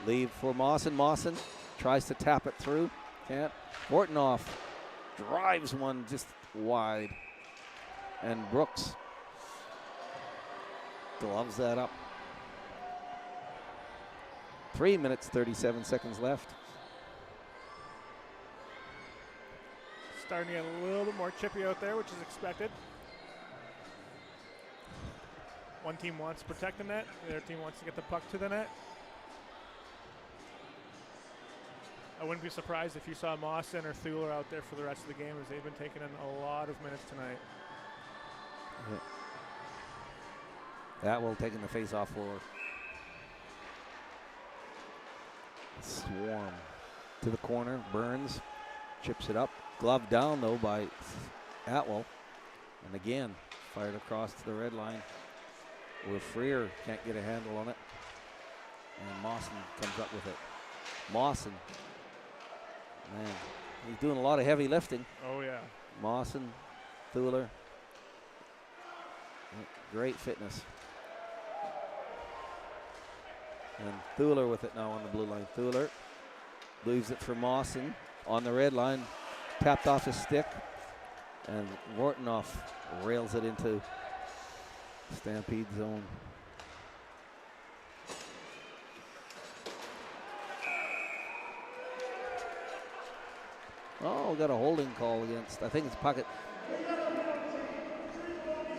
leave for Mawson. Mawson tries to tap it through. Can't. Bortnoff drives one just wide. And Brooks gloves that up. 3 minutes, 37 seconds left. Starting to get a little bit more chippy out there, which is expected. One team wants to protect the net, the other team wants to get the puck to the net. I wouldn't be surprised if you saw Mawson or Thuler out there for the rest of the game, as they've been taking in a lot of minutes tonight. That will taking the face-off for Swarm to the corner. Burns chips it up. Glove down though by Atwell, and again fired across to the red line where Freer can't get a handle on it, and Mawson comes up with it. Mawson, man, he's doing a lot of heavy lifting. Oh yeah. Mawson, Thuler, great fitness. And Thuler with it now on the blue line. Thuler leaves it for Mawson on the red line, tapped off his stick, and Vortnoff rails it into Stampede zone. Oh, we got a holding call against, I think it's Puckett.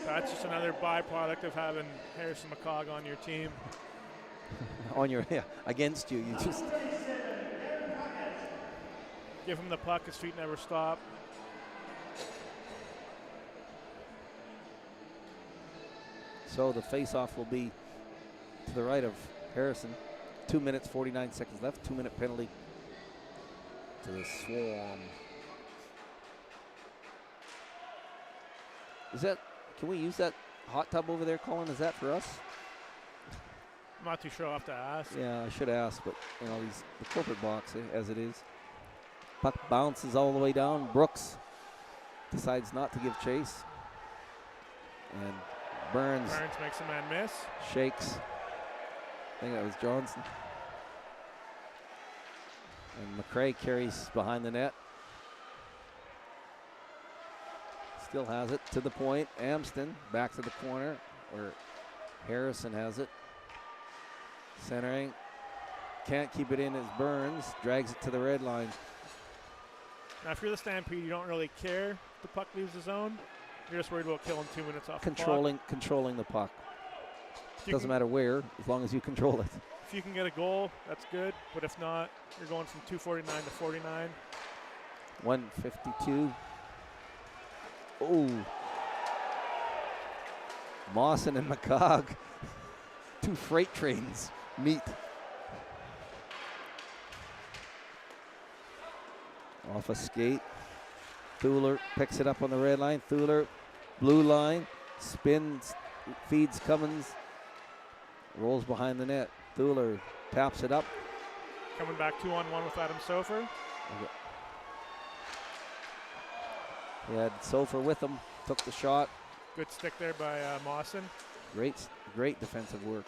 That's just another byproduct of having Harrison McCog on your team. On your, yeah, against you. You just give him the puck, his feet never stop. So the face-off will be to the right of Harrison. 2 minutes, 49 seconds left. 2-minute penalty to the Swarm. Is that, can we use that hot tub over there, Colin? Is that for us? I'm not too sure, I'll have to ask. Yeah, I should ask, but you know, the corporate box, as it is. Puck bounces all the way down. Brooks decides not to give chase. And Burns makes a man miss. Shakes. I think that was Johnson. And McRae carries behind the net. Still has it to the point. Amston back to the corner where Harrison has it. Centering. Can't keep it in as Burns. Drags it to the red line. Now, if you're the Stampede, you don't really care if the puck leaves the zone. You're just worried about killing 2 minutes off Controlling the puck. Doesn't matter where, as long as you control it. If you can get a goal, that's good. But if not, you're going from 249 to 49. 152. Oh. Mawson and McCog. Two freight trains meet. Off a skate. Thuler picks it up on the red line. Thuler, blue line, spins, feeds Cummins, rolls behind the net. Thuler taps it up. Coming back 2-on-1 with Adam Sofer. Okay. He had Sofer with him, took the shot. Good stick there by Mawson. Great defensive work.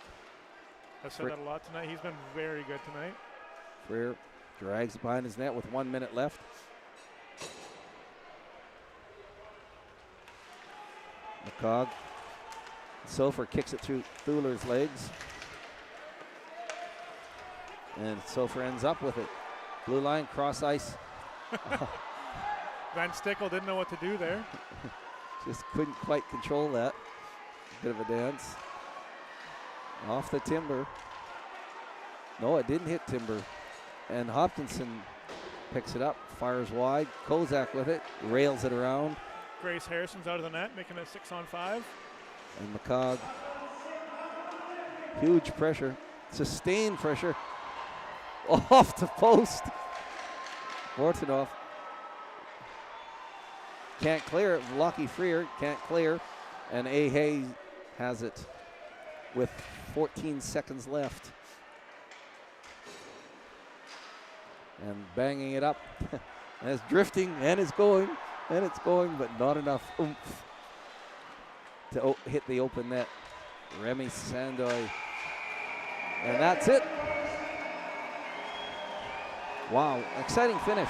I've said that a lot tonight. He's been very good tonight. Freer drags it behind his net with 1 minute left. McCog. Sofer kicks it through Thuler's legs. And Sofer ends up with it. Blue line, cross ice. The Van Stickle didn't know what to do there. Just couldn't quite control that. Bit of a dance. Off the timber. No, it didn't hit timber. And Hopkinson picks it up, fires wide. Kozak with it, rails it around. Grace Harrison's out of the net, making it 6-on-5. And McCog. Huge pressure. Sustained pressure. Off the post. Vortinoff can't clear it. Lucky Freer can't clear. And Hay has it with 14 seconds left. And banging it up. And it's drifting and it's going. And it's going, but not enough oomph to hit the open net. Remy Sandoy. And that's it. Wow, exciting finish.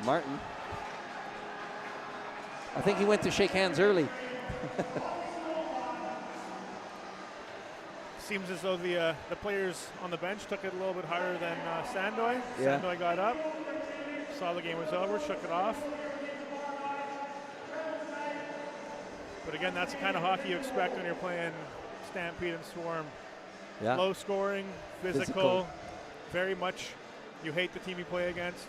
Martin. I think he went to shake hands early. Seems as though the players on the bench took it a little bit harder than Sandoy. Yeah. Sandoy got up, saw the game was over, shook it off. But again, that's the kind of hockey you expect when you're playing Stampede and Swarm. Yeah. Low scoring, physical, very much you hate the team you play against.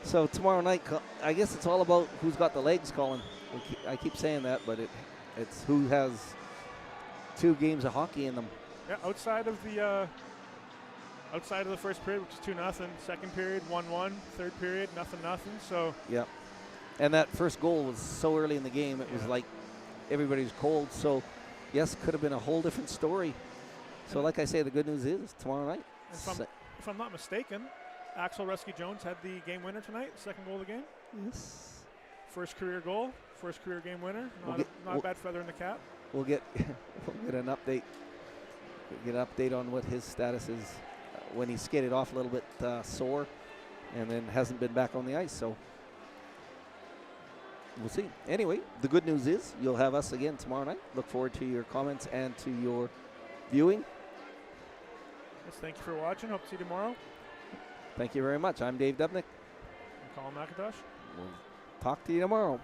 So tomorrow night, I guess it's all about who's got the legs, Colin. I keep saying that, but it's who has 2 games of hockey in them. Yeah, outside of the first period, which is 2-0. Second period, 1-1. Third period, 0-0. So yeah, and that first goal was so early in the game. It was like everybody's cold. So yes, could have been a whole different story. So like I say, the good news is tomorrow night. If I'm not mistaken, Axel Rusky-Jones had the game winner tonight, second goal of the game. Yes. First career goal, first career game winner. Not a bad feather in the cap. We'll get an update. Get an update on what his status is when he skated off a little bit sore, and then hasn't been back on the ice. So we'll see. Anyway, the good news is you'll have us again tomorrow night. Look forward to your comments and to your viewing. Yes, thank you for watching. Hope to see you tomorrow. Thank you very much. I'm Dave Dubnik. I'm Colin McIntosh. We'll talk to you tomorrow.